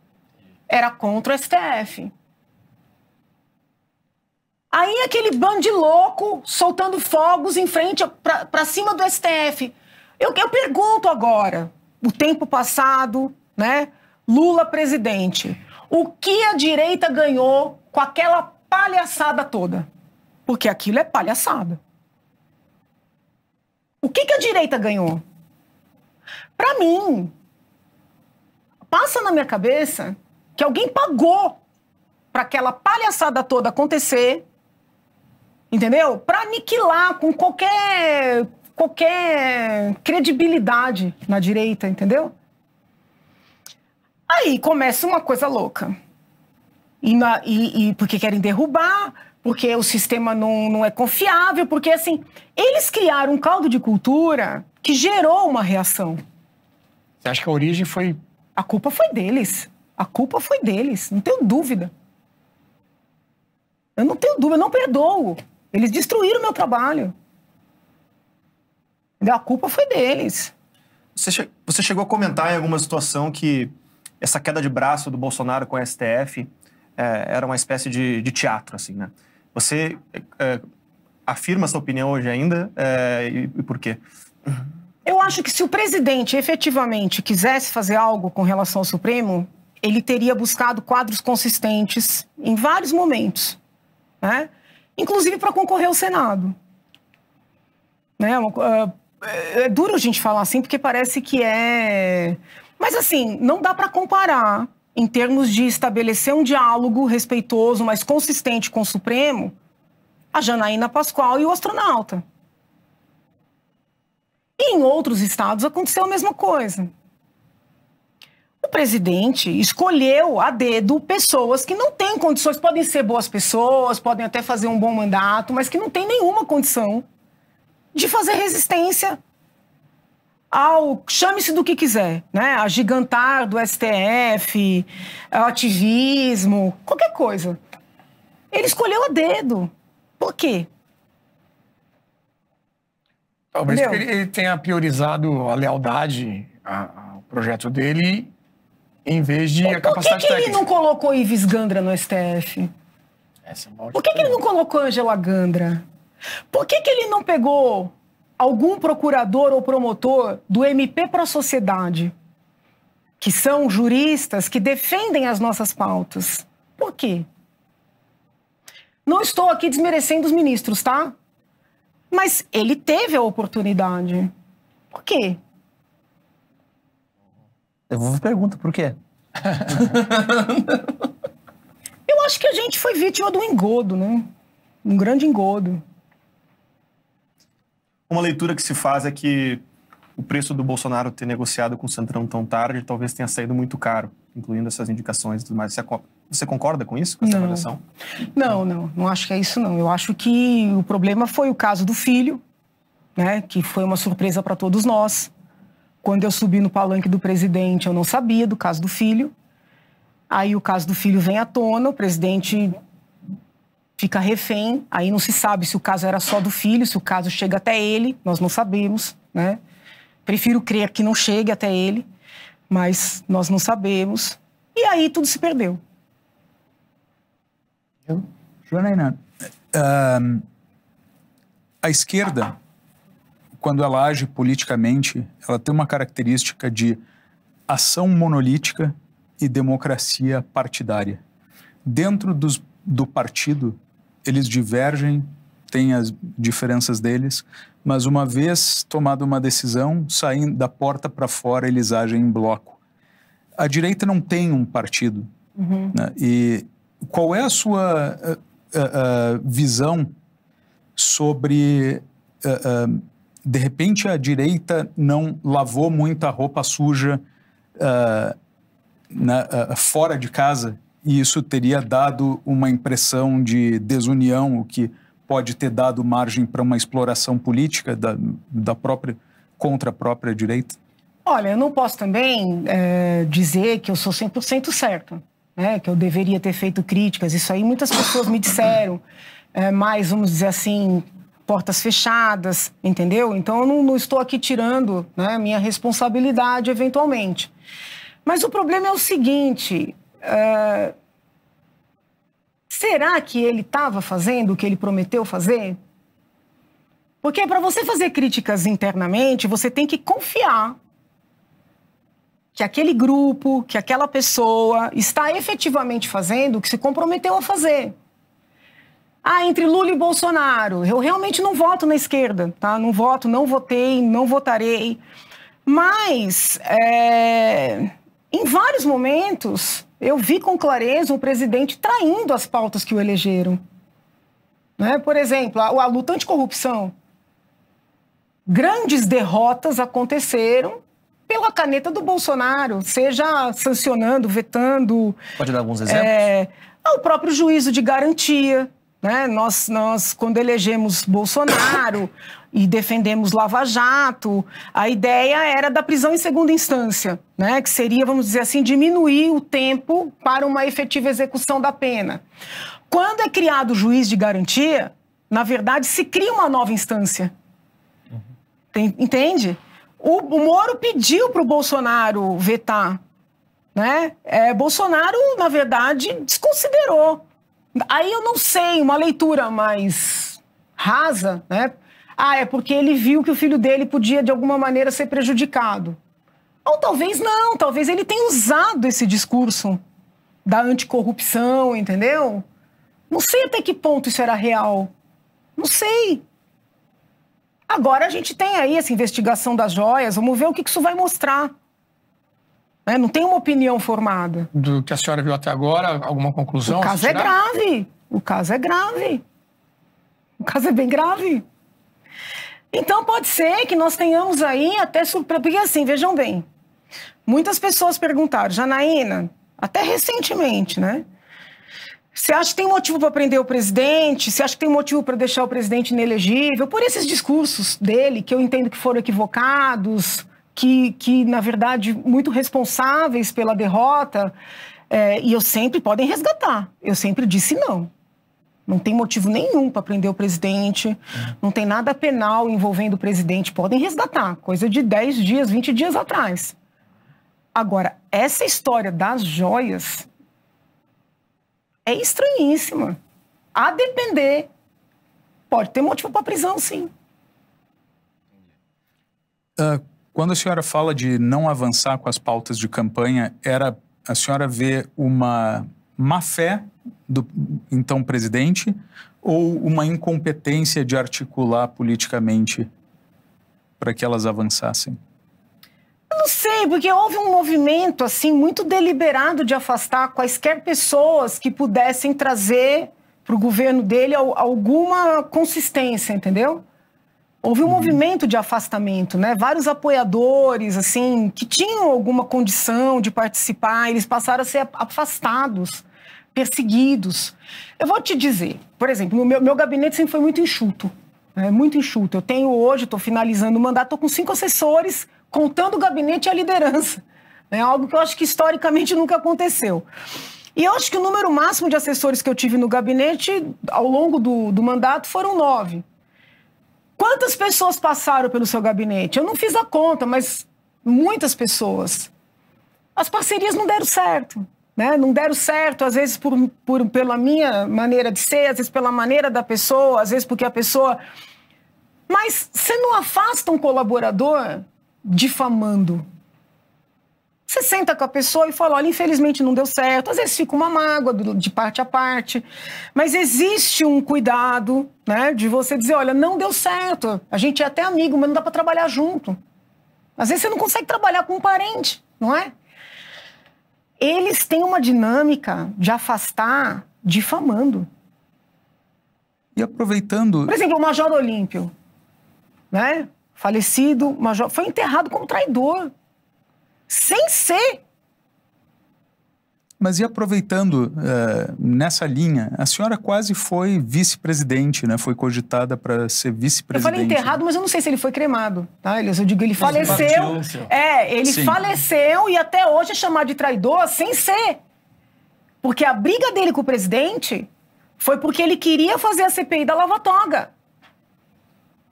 Era contra o STF. Aí aquele bando de louco soltando fogos em frente para cima do STF. Eu pergunto agora, o tempo passado, né? Lula presidente. O que a direita ganhou com aquela palhaçada toda? Porque aquilo é palhaçada. O que a direita ganhou? Para mim, passa na minha cabeça que alguém pagou para aquela palhaçada toda acontecer, entendeu? Para aniquilar com qualquer credibilidade na direita, entendeu? Aí começa uma coisa louca. E porque querem derrubar, porque o sistema não é confiável, porque, assim, eles criaram um caldo de cultura que gerou uma reação. Você acha que a origem foi... A culpa foi deles. A culpa foi deles, não tenho dúvida. Eu não tenho dúvida, eu não perdoo. Eles destruíram o meu trabalho. A culpa foi deles. Você chegou a comentar em alguma situação que essa queda de braço do Bolsonaro com o STF era uma espécie de teatro, assim, né? Você afirma essa opinião hoje ainda? E por quê? Eu acho que se o presidente efetivamente quisesse fazer algo com relação ao Supremo, ele teria buscado quadros consistentes em vários momentos, né? Inclusive para concorrer ao Senado. Né? É duro a gente falar assim, porque parece que é... Mas, assim, não dá para comparar, em termos de estabelecer um diálogo respeitoso, mas consistente com o Supremo, a Janaína Pascoal e o astronauta. E em outros estados aconteceu a mesma coisa. O presidente escolheu a dedo pessoas que não têm condições, podem ser boas pessoas, podem até fazer um bom mandato, mas que não têm nenhuma condição de fazer resistência ao, chame-se do que quiser, né? Agigantar do STF, ativismo, qualquer coisa. Ele escolheu a dedo. Por quê? Talvez porque ele tenha priorizado a lealdade ao projeto dele em vez de a capacidade técnica. Por que ele não colocou Ives Gandra no STF? Por que ele não colocou Angela Gandra? Por que ele não pegou algum procurador ou promotor do MP Pro Sociedade, que são juristas que defendem as nossas pautas? Por quê? Não estou aqui desmerecendo os ministros, tá? Mas ele teve a oportunidade. Por quê? Devolvo a pergunta, por quê? Eu acho que a gente foi vítima de um engodo, né? Um grande engodo. Uma leitura que se faz é que o preço do Bolsonaro ter negociado com o Centrão tão tarde talvez tenha saído muito caro, incluindo essas indicações e tudo mais. Você concorda com isso, com essa avaliação? Não acho que é isso, não. Eu acho que o problema foi o caso do filho, né, que foi uma surpresa para todos nós. Quando eu subi no palanque do presidente, eu não sabia do caso do filho. Aí o caso do filho vem à tona, o presidente fica refém, aí não se sabe se o caso era só do filho, se o caso chega até ele, nós não sabemos, né? Prefiro crer que não chegue até ele, mas nós não sabemos. E aí tudo se perdeu. Janaína, a esquerda, quando ela age politicamente, ela tem uma característica de ação monolítica e democracia partidária. Dentro do partido, eles divergem, têm as diferenças deles, mas uma vez tomada uma decisão, saindo da porta para fora, eles agem em bloco. A direita não tem um partido. Né? E qual é a sua visão sobre, de repente, a direita não lavou muita roupa suja fora de casa, e isso teria dado uma impressão de desunião, o que pode ter dado margem para uma exploração política contra a própria direita? Olha, eu não posso também dizer que eu sou 100% certa, né? Que eu deveria ter feito críticas. Isso aí muitas pessoas me disseram, mas, vamos dizer assim, portas fechadas, entendeu? Então eu não estou aqui tirando, né, minha responsabilidade eventualmente. Mas o problema é o seguinte, será que ele estava fazendo o que ele prometeu fazer? Porque para você fazer críticas internamente, você tem que confiar que aquele grupo, que aquela pessoa está efetivamente fazendo o que se comprometeu a fazer. Entre Lula e Bolsonaro, eu realmente não voto na esquerda, tá? Não voto, não votei, não votarei. Mas, em vários momentos, eu vi com clareza um presidente traindo as pautas que o elegeram. Né? Por exemplo, a luta anticorrupção. Grandes derrotas aconteceram pela caneta do Bolsonaro, seja sancionando, vetando... Pode dar alguns exemplos? O próprio juízo de garantia. Né? Nós, quando elegemos Bolsonaro e defendemos Lava Jato, a ideia era da prisão em segunda instância, né? Que seria, vamos dizer assim, diminuir o tempo para uma efetiva execução da pena. Quando é criado o juiz de garantia, na verdade, se cria uma nova instância. Entende? O Moro pediu para o Bolsonaro vetar, né? Bolsonaro, na verdade, desconsiderou. Aí eu não sei, uma leitura mais rasa, né? É porque ele viu que o filho dele podia, de alguma maneira, ser prejudicado. Ou talvez não, talvez ele tenha usado esse discurso da anticorrupção, entendeu? Não sei até que ponto isso era real. Não sei. Agora a gente tem aí essa investigação das joias, vamos ver o que isso vai mostrar. Não tem uma opinião formada. Do que a senhora viu até agora, alguma conclusão? O caso é grave. O caso é grave. O caso é bem grave. Então pode ser que nós tenhamos aí até surpresa. Porque assim, vejam bem, muitas pessoas perguntaram, Janaína, até recentemente, né? Você acha que tem motivo para prender o presidente? Você acha que tem motivo para deixar o presidente inelegível? Por esses discursos dele, que eu entendo que foram equivocados, que na verdade, muito responsáveis pela derrota, e eu sempre podem resgatar. Eu sempre disse não. Não tem motivo nenhum para prender o presidente, não tem nada penal envolvendo o presidente, podem resgatar. Coisa de 10 dias, 20 dias atrás. Agora, essa história das joias é estranhíssima. A depender, pode ter motivo para prisão, sim. Quando a senhora fala de não avançar com as pautas de campanha, a senhora vê uma má-fé do então presidente ou uma incompetência de articular politicamente para que elas avançassem? Eu não sei, porque houve um movimento assim muito deliberado de afastar quaisquer pessoas que pudessem trazer para o governo dele alguma consistência, entendeu? Houve um movimento de afastamento, né? Vários apoiadores, assim, que tinham alguma condição de participar, eles passaram a ser afastados, perseguidos. Eu vou te dizer, por exemplo, o meu gabinete sempre foi muito enxuto, né? Muito enxuto. Eu tenho hoje, estou finalizando o mandato, estou com 5 assessores, contando o gabinete e a liderança. É algo que eu acho que historicamente nunca aconteceu. E eu acho que o número máximo de assessores que eu tive no gabinete, ao longo do mandato, foram 9. Quantas pessoas passaram pelo seu gabinete? Eu não fiz a conta, mas muitas pessoas. As parcerias não deram certo, né? Não deram certo, às vezes pela minha maneira de ser, às vezes pela maneira da pessoa, às vezes porque a pessoa... Mas você não afasta um colaborador difamando. Você senta com a pessoa e fala, olha, infelizmente não deu certo. Às vezes fica uma mágoa de parte a parte. Mas existe um cuidado, né, de você dizer, olha, não deu certo. A gente é até amigo, mas não dá para trabalhar junto. Às vezes você não consegue trabalhar com um parente, não é? Eles têm uma dinâmica de afastar difamando. E aproveitando... Por exemplo, o Major Olímpio, né? Falecido, major, foi enterrado como traidor. Sem ser. Mas e aproveitando nessa linha, a senhora quase foi vice-presidente, né? Foi cogitada para ser vice-presidente. Eu falei enterrado, mas eu não sei se ele foi cremado, tá? Eu digo, ele faleceu. Ele Sim. faleceu e até hoje é chamado de traidor sem ser. Porque a briga dele com o presidente foi porque ele queria fazer a CPI da Lava Toga.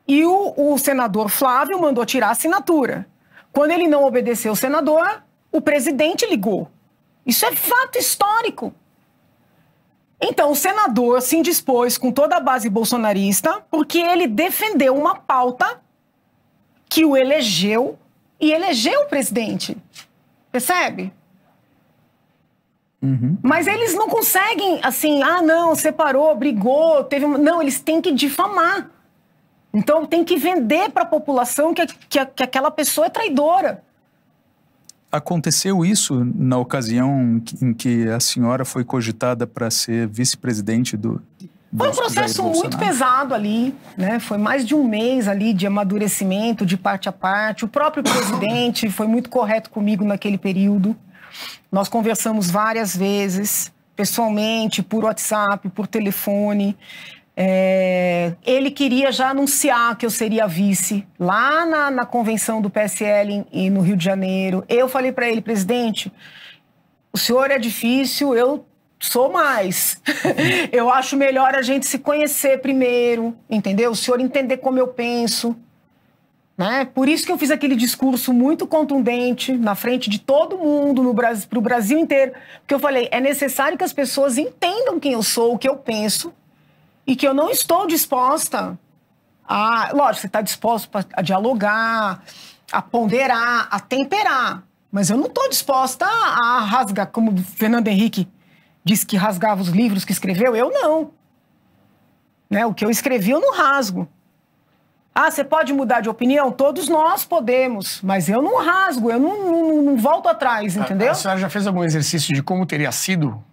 E o senador Flávio mandou tirar a assinatura. Quando ele não obedeceu o senador, o presidente ligou. Isso é fato histórico. Então, o senador se indispôs com toda a base bolsonarista porque ele defendeu uma pauta que o elegeu e elegeu o presidente. Percebe? Uhum. Mas eles não conseguem, assim, não, separou, brigou, teve... Não, eles têm que difamar. Então, tem que vender para a população que aquela pessoa é traidora. Aconteceu isso na ocasião em que a senhora foi cogitada para ser vice-presidente do Foi um processo muito pesado ali, né? Foi mais de um mês ali de amadurecimento, de parte a parte. O próprio presidente foi muito correto comigo naquele período. Nós conversamos várias vezes, pessoalmente, por WhatsApp, por telefone. Ele queria já anunciar que eu seria vice lá na convenção do PSL no Rio de Janeiro. Eu falei para ele, presidente, o senhor é difícil, eu sou mais. Eu acho melhor a gente se conhecer primeiro, entendeu? O senhor entender como eu penso. Né? Por isso que eu fiz aquele discurso muito contundente na frente de todo mundo, para o Brasil inteiro. Porque eu falei, é necessário que as pessoas entendam quem eu sou, o que eu penso. E que eu não estou disposta a... Lógico, você está disposto a dialogar, a ponderar, a temperar. Mas eu não estou disposta a rasgar, como o Fernando Henrique disse que rasgava os livros que escreveu. Eu não. Né? O que eu escrevi eu não rasgo. Você pode mudar de opinião? Todos nós podemos. Mas eu não rasgo, eu não volto atrás, entendeu? A senhora já fez algum exercício de como teria sido...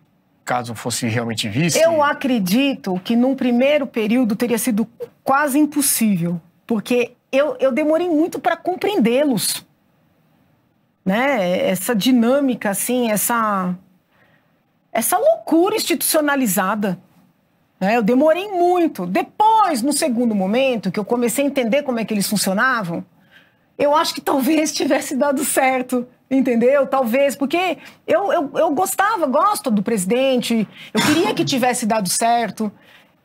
caso fosse realmente vice? Eu acredito que num primeiro período teria sido quase impossível, porque eu demorei muito para compreendê-los. Né? Essa dinâmica, assim, essa loucura institucionalizada. Né? Eu demorei muito. Depois, no segundo momento, que eu comecei a entender como é que eles funcionavam, eu acho que talvez tivesse dado certo. Entendeu? Talvez, porque eu gosto do presidente, eu queria que tivesse dado certo.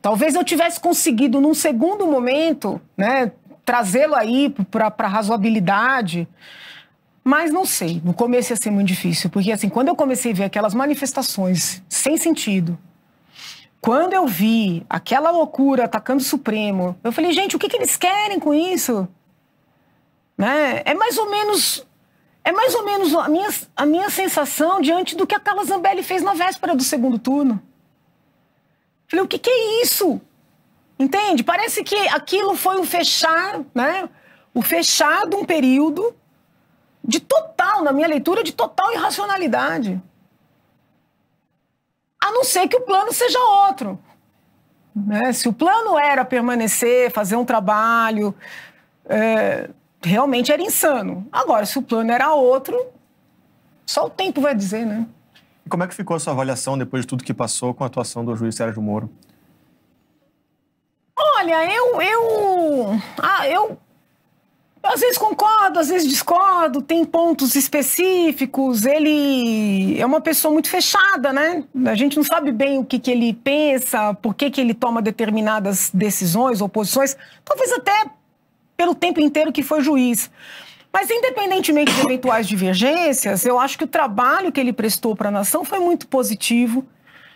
Talvez eu tivesse conseguido, num segundo momento, né, trazê-lo aí para a razoabilidade. Mas não sei, no começo ia ser muito difícil, porque assim, quando eu comecei a ver aquelas manifestações sem sentido, quando eu vi aquela loucura atacando o Supremo, eu falei, gente, o que eles querem com isso? Né? É mais ou menos a minha sensação diante do que a Carla Zambelli fez na véspera do segundo turno. Falei, o que é isso? Entende? Parece que aquilo foi um fechar, né? O fechar de um período de total, na minha leitura, de total irracionalidade. A não ser que o plano seja outro. Né? Se o plano era permanecer, fazer um trabalho... realmente era insano. Agora, se o plano era outro, só o tempo vai dizer, né? E como é que ficou a sua avaliação depois de tudo que passou com a atuação do juiz Sérgio Moro? Olha, eu às vezes concordo, às vezes discordo, tem pontos específicos, ele é uma pessoa muito fechada, né? A gente não sabe bem o que ele pensa, por que ele toma determinadas decisões ou posições, talvez até pelo tempo inteiro que foi juiz. Mas, independentemente de eventuais divergências, eu acho que o trabalho que ele prestou para a nação foi muito positivo,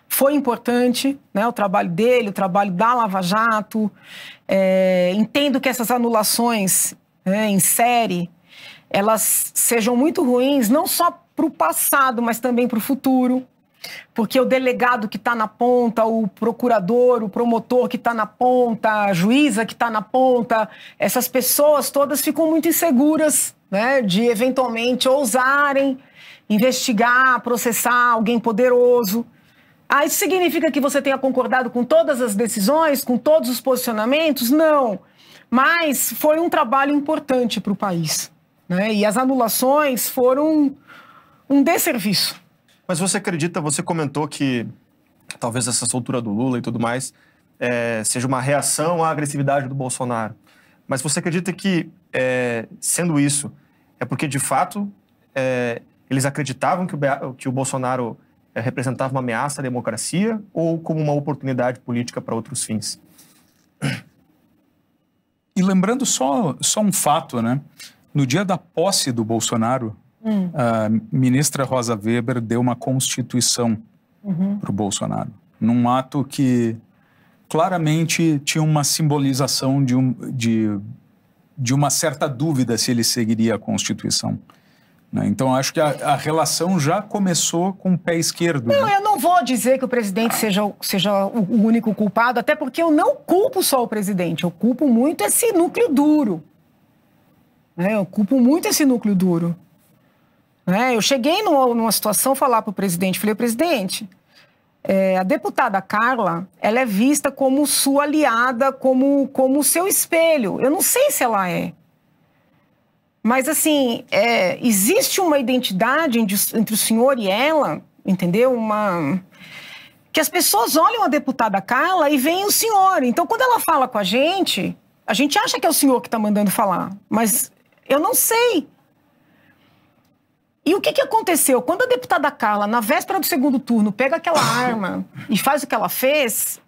foi importante, né? O trabalho dele, o trabalho da Lava Jato. Entendo que essas anulações, né, em série, elas sejam muito ruins, não só para o passado, mas também para o futuro. Porque o delegado que está na ponta, o procurador, o promotor que está na ponta, a juíza que está na ponta, essas pessoas todas ficam muito inseguras, né, de eventualmente ousarem investigar, processar alguém poderoso. Isso significa que você tenha concordado com todas as decisões, com todos os posicionamentos? Não. Mas foi um trabalho importante para o país, né? E as anulações foram um desserviço. Mas você acredita, você comentou que talvez essa soltura do Lula e tudo mais seja uma reação à agressividade do Bolsonaro. Mas você acredita que, sendo isso, é porque de fato eles acreditavam que o Bolsonaro representava uma ameaça à democracia ou como uma oportunidade política para outros fins? E lembrando só um fato, né? No dia da posse do Bolsonaro, a ministra Rosa Weber deu uma constituição para o Bolsonaro, num ato que claramente tinha uma simbolização de uma certa dúvida se ele seguiria a Constituição. Né? Então, acho que a relação já começou com o pé esquerdo. Não, né? eu não vou dizer que o presidente seja o único culpado, até porque eu não culpo só o presidente, eu culpo muito esse núcleo duro. Né? Eu culpo muito esse núcleo duro. Eu cheguei numa situação, falar para o presidente, falei, presidente, a deputada Carla, ela é vista como sua aliada, como seu espelho. Eu não sei se ela é. Mas, assim, existe uma identidade entre o senhor e ela, entendeu? Que as pessoas olham a deputada Carla e veem o senhor. Então, quando ela fala com a gente acha que é o senhor que está mandando falar, mas eu não sei. E o que aconteceu? Quando a deputada Carla, na véspera do segundo turno, pega aquela arma e faz o que ela fez,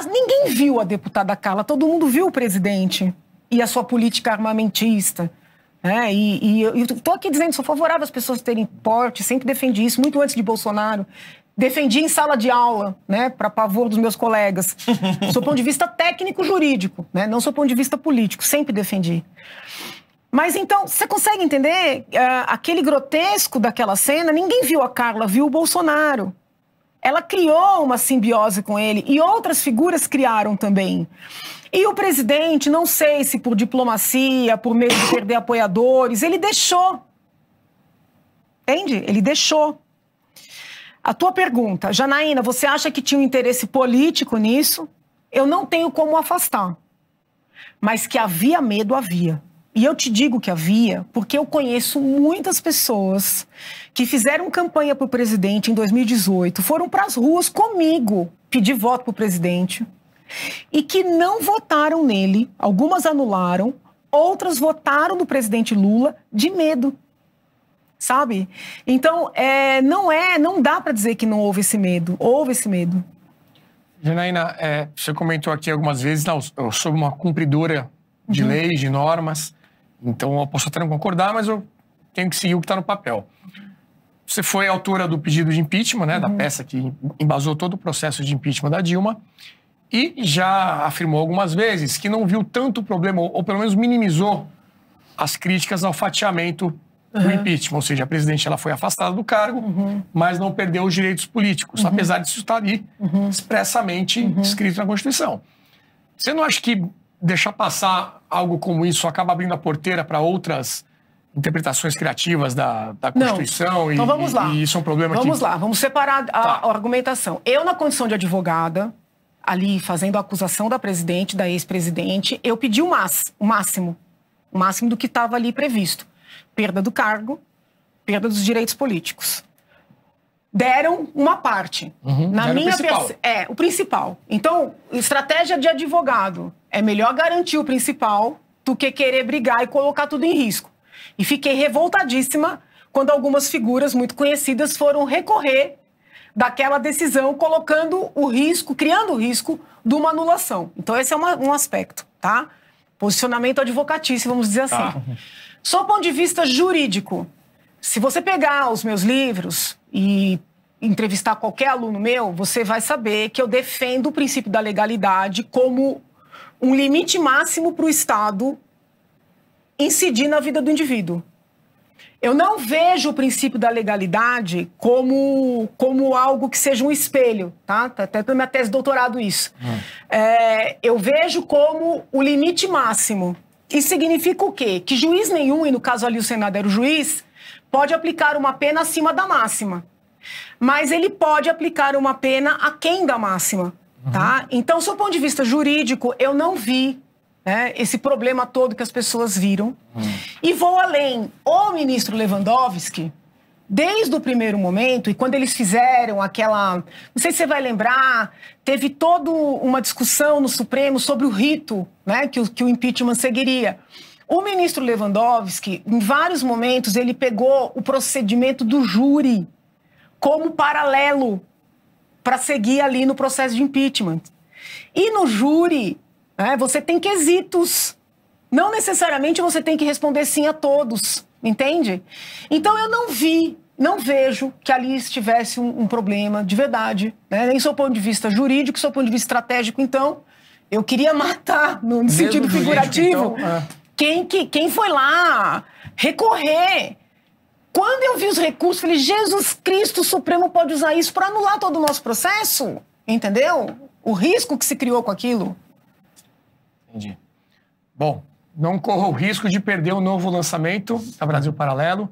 ninguém viu a deputada Carla, todo mundo viu o presidente e a sua política armamentista. E eu estou aqui dizendo, sou favorável às pessoas terem porte, sempre defendi isso, muito antes de Bolsonaro. Defendi em sala de aula, né, para pavor dos meus colegas. Sou ponto de vista técnico-jurídico, né, não sou ponto de vista político, sempre defendi. Mas então, você consegue entender aquele grotesco daquela cena? Ninguém viu a Carla, viu o Bolsonaro. Ela criou uma simbiose com ele e outras figuras criaram também. E o presidente, não sei se por diplomacia, por medo de perder apoiadores, ele deixou. Entende? Ele deixou. A tua pergunta, Janaína, você acha que tinha um interesse político nisso? Eu não tenho como afastar. Mas que havia medo, havia. E eu te digo que havia, porque eu conheço muitas pessoas que fizeram campanha para o presidente em 2018, foram para as ruas comigo pedir voto para o presidente e que não votaram nele. Algumas anularam, outras votaram no presidente Lula de medo, sabe? Então, não dá para dizer que não houve esse medo. Houve esse medo. Janaína, você comentou aqui algumas vezes, eu sou uma cumpridora de leis, de normas. Então, eu posso até não concordar, mas eu tenho que seguir o que está no papel. Você foi autora do pedido de impeachment, né, da peça que embasou todo o processo de impeachment da Dilma, e já afirmou algumas vezes que não viu tanto problema, ou pelo menos minimizou as críticas ao fatiamento do impeachment. Ou seja, a presidente ela foi afastada do cargo, mas não perdeu os direitos políticos, apesar disso estar ali expressamente escrito na Constituição. Você não acha que deixar passar algo como isso acaba abrindo a porteira para outras interpretações criativas da Constituição? Então vamos lá. E isso é um problema Vamos lá, vamos separar a argumentação. Eu, na condição de advogada, ali fazendo a acusação da presidente, da ex-presidente, eu pedi o máximo do que estava ali previsto. Perda do cargo, perda dos direitos políticos. Deram uma parte. Na minha o principal. Então, estratégia de advogado. É melhor garantir o principal do que querer brigar e colocar tudo em risco. E fiquei revoltadíssima quando algumas figuras muito conhecidas foram recorrer daquela decisão, colocando o risco, criando o risco de uma anulação. Então, esse é um aspecto, tá? Posicionamento advocatício, vamos dizer assim. Só do ponto de vista jurídico, se você pegar os meus livros e entrevistar qualquer aluno meu, você vai saber que eu defendo o princípio da legalidade como um limite máximo para o Estado incidir na vida do indivíduo. Eu não vejo o princípio da legalidade como algo que seja um espelho, tá? Até na minha tese de doutorado isso. Eu vejo como o limite máximo. Isso significa o quê? Que juiz nenhum, e no caso ali o Senado era o juiz, pode aplicar uma pena acima da máxima. Mas ele pode aplicar uma pena aquém da máxima, tá? Então, do ponto de vista jurídico, eu não vi esse problema todo que as pessoas viram. E vou além. O ministro Lewandowski, desde o primeiro momento, e quando eles fizeram aquela... Não sei se você vai lembrar, teve toda uma discussão no Supremo sobre o rito, né, que o impeachment seguiria. O ministro Lewandowski, em vários momentos, ele pegou o procedimento do júri como paralelo para seguir ali no processo de impeachment. E no júri, você tem quesitos. Não necessariamente você tem que responder sim a todos, entende? Então eu não vejo que ali estivesse um problema de verdade, né? Nem do ponto de vista jurídico, do ponto de vista estratégico. Então, eu queria matar, no sentido figurativo, quem foi lá recorrer. Quando eu vi os recursos, falei, Jesus Cristo, o Supremo pode usar isso para anular todo o nosso processo? Entendeu? O risco que se criou com aquilo. Entendi. Bom, não corra o risco de perder o novo lançamento da Brasil Paralelo.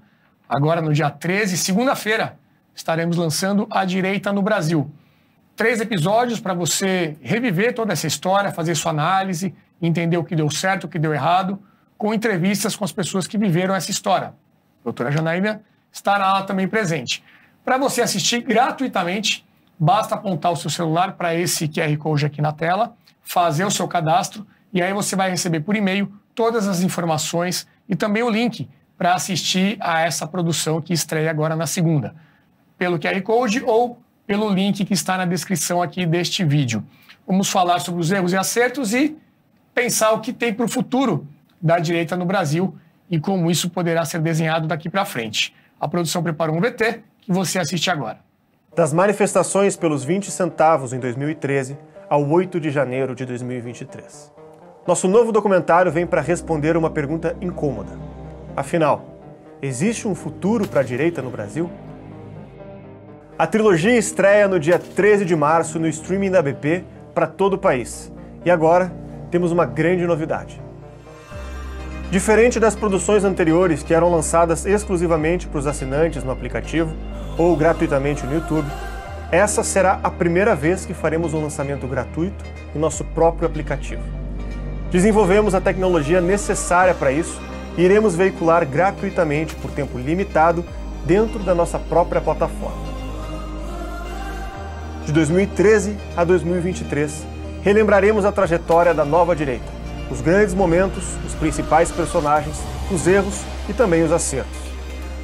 Agora, no dia 13, segunda-feira, estaremos lançando A Direita no Brasil. 3 episódios para você reviver toda essa história, fazer sua análise, entender o que deu certo, o que deu errado, com entrevistas com as pessoas que viveram essa história. A doutora Janaína estará lá também presente. Para você assistir gratuitamente, basta apontar o seu celular para esse QR Code aqui na tela, fazer o seu cadastro, e aí você vai receber por e-mail todas as informações e também o link para assistir a essa produção que estreia agora na segunda, pelo QR Code ou pelo link que está na descrição aqui deste vídeo. Vamos falar sobre os erros e acertos e pensar o que tem para o futuro da direita no Brasil e como isso poderá ser desenhado daqui para frente. A produção preparou um VT que você assiste agora. Das manifestações pelos 20 centavos em 2013 ao 8 de janeiro de 2023. Nosso novo documentário vem para responder uma pergunta incômoda. Afinal, existe um futuro para a direita no Brasil? A trilogia estreia no dia 13 de março no streaming da BP para todo o país. E agora, temos uma grande novidade. Diferente das produções anteriores que eram lançadas exclusivamente para os assinantes no aplicativo ou gratuitamente no YouTube, essa será a primeira vez que faremos um lançamento gratuito no nosso próprio aplicativo. Desenvolvemos a tecnologia necessária para isso e iremos veicular gratuitamente por tempo limitado dentro da nossa própria plataforma. De 2013 a 2023, relembraremos a trajetória da nova direita, os grandes momentos, os principais personagens, os erros e também os acertos.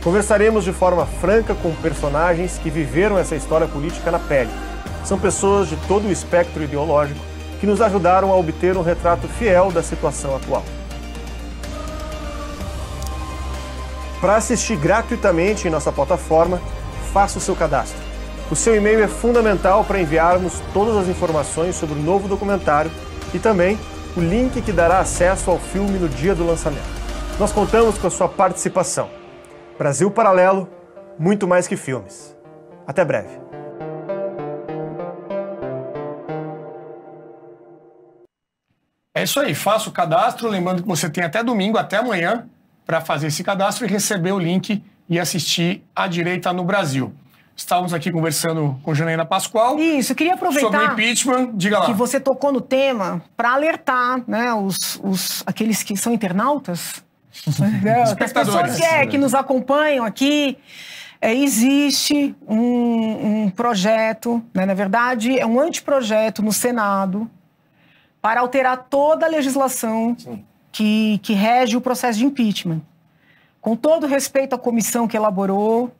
Conversaremos de forma franca com personagens que viveram essa história política na pele. São pessoas de todo o espectro ideológico que nos ajudaram a obter um retrato fiel da situação atual. Para assistir gratuitamente em nossa plataforma, faça o seu cadastro. O seu e-mail é fundamental para enviarmos todas as informações sobre o novo documentário e também o link que dará acesso ao filme no dia do lançamento. Nós contamos com a sua participação. Brasil Paralelo, muito mais que filmes. Até breve. É isso aí, faça o cadastro, lembrando que você tem até domingo, até amanhã, para fazer esse cadastro e receber o link e assistir A Direita no Brasil. Estávamos aqui conversando com Janaína Pascoal. Isso, eu queria aproveitar sobre o impeachment. Diga lá. Que você tocou no tema para alertar, né, aqueles que são internautas, as pessoas que nos acompanham aqui. Existe um projeto, né, na verdade, é um anteprojeto no Senado para alterar toda a legislação que rege o processo de impeachment. Com todo respeito à comissão que elaborou,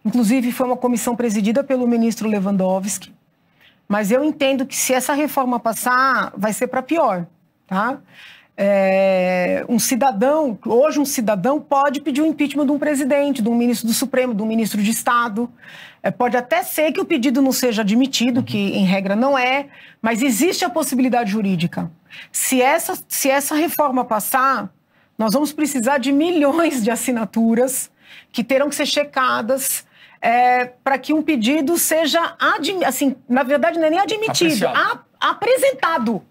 inclusive foi uma comissão presidida pelo ministro Lewandowski, mas eu entendo que se essa reforma passar, vai ser para pior, tá? Hoje um cidadão pode pedir o impeachment de um presidente, de um ministro do Supremo, de um ministro de Estado. Pode até ser que o pedido não seja admitido, que em regra não é, mas existe a possibilidade jurídica. Se essa reforma passar, nós vamos precisar de milhões de assinaturas que terão que ser checadas para que um pedido seja, assim, na verdade não é nem admitido, apresentado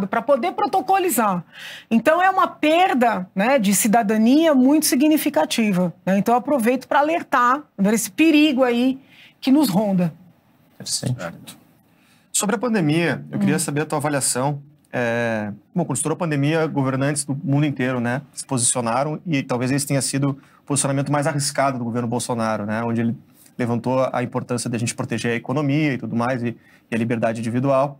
para poder protocolizar. Então é uma perda, né, de cidadania muito significativa, né? Então eu aproveito para alertar esse perigo aí que nos ronda. Certo. Sobre a pandemia, eu queria saber a tua avaliação. Bom, quando estourou a pandemia, governantes do mundo inteiro, né, se posicionaram, e talvez esse tenha sido o posicionamento mais arriscado do governo Bolsonaro, né, onde ele levantou a importância de a gente proteger a economia e tudo mais, e a liberdade individual.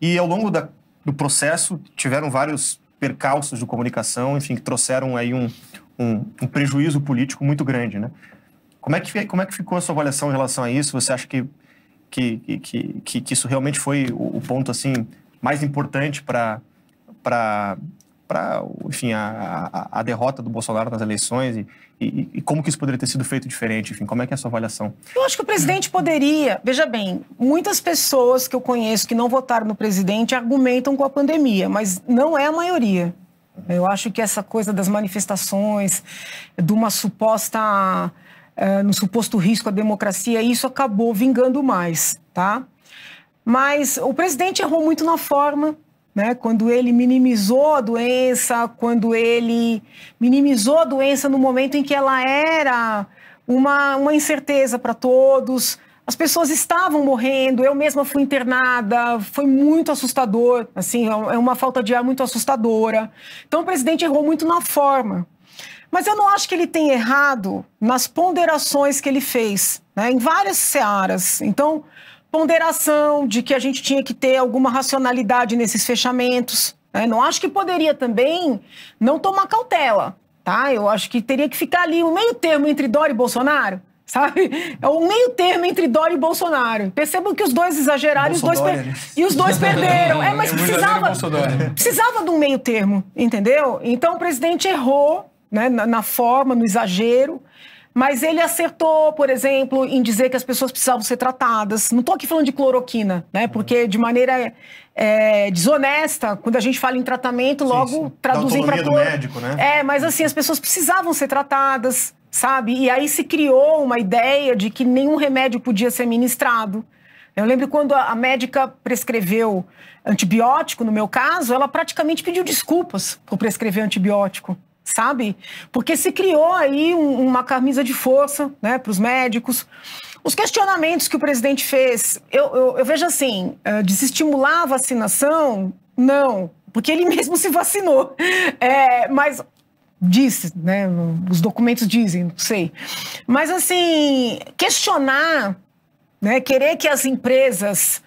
E ao longo do processo, tiveram vários percalços de comunicação, enfim, que trouxeram aí um prejuízo político muito grande, né? Como é que ficou a sua avaliação em relação a isso? Você acha que isso realmente foi o ponto, assim, mais importante para enfim, a derrota do Bolsonaro nas eleições e como que isso poderia ter sido feito diferente? Enfim, como é que é a sua avaliação? Eu acho que o presidente poderia... Veja bem, muitas pessoas que eu conheço que não votaram no presidente argumentam com a pandemia, mas não é a maioria. Eu acho que essa coisa das manifestações, de uma suposta... no suposto risco à democracia, isso acabou vingando mais, tá? Mas o presidente errou muito na forma, né? Quando ele minimizou a doença, no momento em que ela era uma incerteza para todos. As pessoas estavam morrendo, eu mesma fui internada, foi muito assustador, assim, é uma falta de ar muito assustadora. Então o presidente errou muito na forma. Mas eu não acho que ele tenha errado nas ponderações que ele fez, né, em várias searas. Então, ponderação de que a gente tinha que ter alguma racionalidade nesses fechamentos, né? Não acho que poderia também não tomar cautela, tá? Eu acho que teria que ficar ali um meio termo entre Dória e Bolsonaro, sabe? É um meio termo entre Dória e Bolsonaro. Percebam que os dois exageraram e os dois perderam. Mas precisava de um meio termo, entendeu? Então o presidente errou, né, na forma, no exagero, mas ele acertou, por exemplo, em dizer que as pessoas precisavam ser tratadas. Não estou aqui falando de cloroquina, né, porque de maneira desonesta, quando a gente fala em tratamento, logo traduzem para do médico, né? Mas assim, as pessoas precisavam ser tratadas, sabe? E aí se criou uma ideia de que nenhum remédio podia ser ministrado. Eu lembro quando a médica prescreveu antibiótico, no meu caso, ela praticamente pediu desculpas por prescrever antibiótico, sabe? Porque se criou aí uma camisa de força, né, para os médicos. Os questionamentos que o presidente fez, eu vejo assim, desestimular a vacinação, não, porque ele mesmo se vacinou. Mas disse, né, os documentos dizem, não sei. Mas assim, questionar, né, querer que as empresas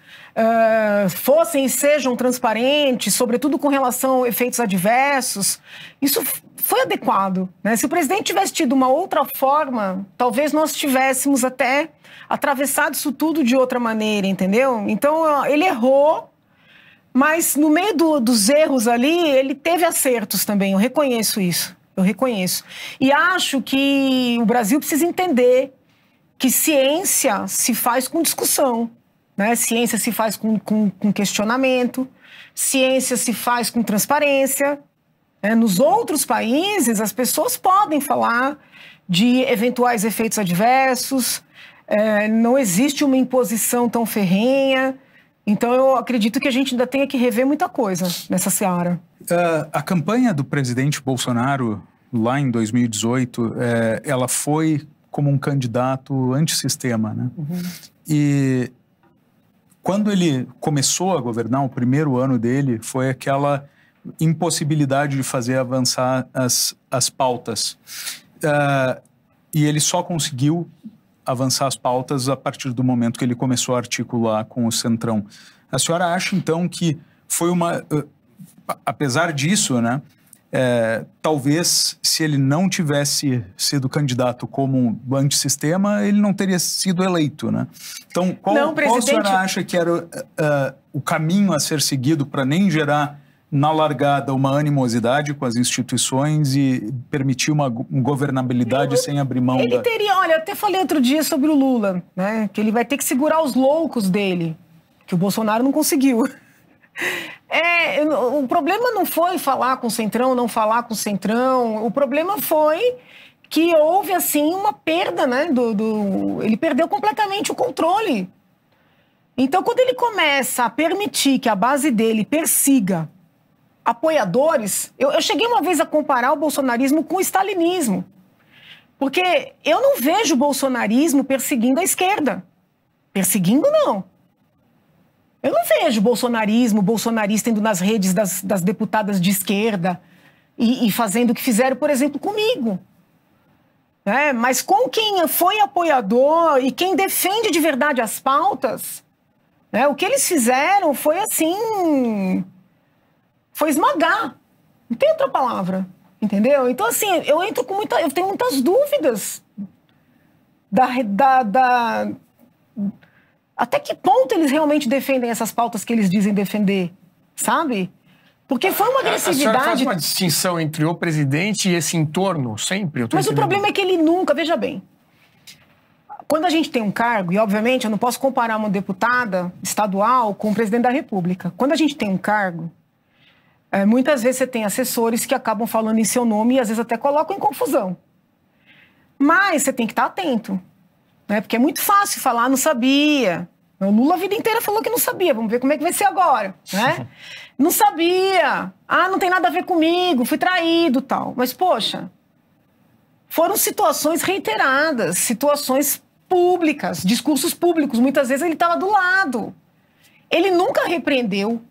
fossem e sejam transparentes, sobretudo com relação a efeitos adversos, isso foi adequado, né? Se o presidente tivesse tido uma outra forma, talvez nós tivéssemos até atravessado isso tudo de outra maneira, entendeu? Então, ele errou, mas no meio dos erros ali, ele teve acertos também, eu reconheço isso, eu reconheço. E acho que o Brasil precisa entender que ciência se faz com discussão, né? Ciência se faz com questionamento, ciência se faz com transparência. Nos outros países, as pessoas podem falar de eventuais efeitos adversos, não existe uma imposição tão ferrenha. Então, eu acredito que a gente ainda tenha que rever muita coisa nessa seara. A campanha do presidente Bolsonaro, lá em 2018, ela foi como um candidato antissistema, né? Uhum. E quando ele começou a governar, o primeiro ano dele foi aquela impossibilidade de fazer avançar as pautas. E ele só conseguiu avançar as pautas a partir do momento que ele começou a articular com o Centrão. A senhora acha, então, que foi apesar disso, né, talvez, se ele não tivesse sido candidato como antissistema, ele não teria sido eleito, né? Então, qual a senhora acha que era o caminho a ser seguido para nem gerar na largada uma animosidade com as instituições e permitir uma governabilidade sem abrir mão Ele teria, olha, eu até falei outro dia sobre o Lula, né? Que ele vai ter que segurar os loucos dele, que o Bolsonaro não conseguiu. O problema não foi falar com o Centrão, não falar com o Centrão, o problema foi que houve, assim, uma perda, né? Ele perdeu completamente o controle. Então, quando ele começa a permitir que a base dele persiga apoiadores... Eu cheguei uma vez a comparar o bolsonarismo com o stalinismo. Porque eu não vejo o bolsonarismo perseguindo a esquerda. Perseguindo, não. Eu não vejo bolsonarista indo nas redes das deputadas de esquerda e fazendo o que fizeram, por exemplo, comigo. Mas com quem foi apoiador e quem defende de verdade as pautas, o que eles fizeram foi assim... Foi esmagar. Não tem outra palavra. Entendeu? Então, assim, eu tenho muitas dúvidas até que ponto eles realmente defendem essas pautas que eles dizem defender, sabe? Porque foi uma agressividade... A senhora faz uma distinção entre o presidente e esse entorno, sempre? Mas o problema é que ele nunca... Veja bem, quando a gente tem um cargo, e obviamente eu não posso comparar uma deputada estadual com o presidente da República. Quando a gente tem um cargo, muitas vezes você tem assessores que acabam falando em seu nome e às vezes até colocam em confusão. Mas você tem que estar atento, porque é muito fácil falar, não sabia. O Lula a vida inteira falou que não sabia, vamos ver como é que vai ser agora, Não sabia, não tem nada a ver comigo, fui traído, tal. Mas, poxa, foram situações reiteradas, situações públicas, discursos públicos. Muitas vezes ele estava do lado. Ele nunca repreendeu.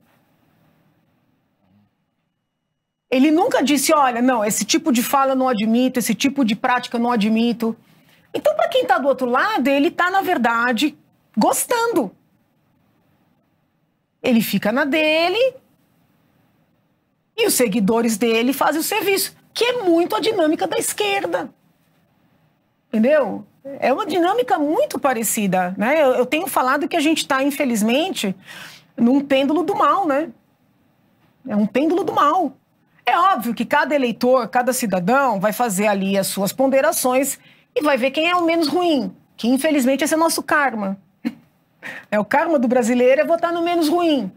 Ele nunca disse, olha, não, esse tipo de fala eu não admito, esse tipo de prática eu não admito. Então, para quem está do outro lado, ele está, na verdade, gostando. Ele fica na dele e os seguidores dele fazem o serviço, que é muito a dinâmica da esquerda. Entendeu? É uma dinâmica muito parecida, Eu tenho falado que a gente está, infelizmente, num pêndulo do mal, É um pêndulo do mal. É óbvio que cada eleitor, cada cidadão vai fazer ali as suas ponderações e vai ver quem é o menos ruim, que infelizmente esse é nosso karma. O karma do brasileiro é votar no menos ruim.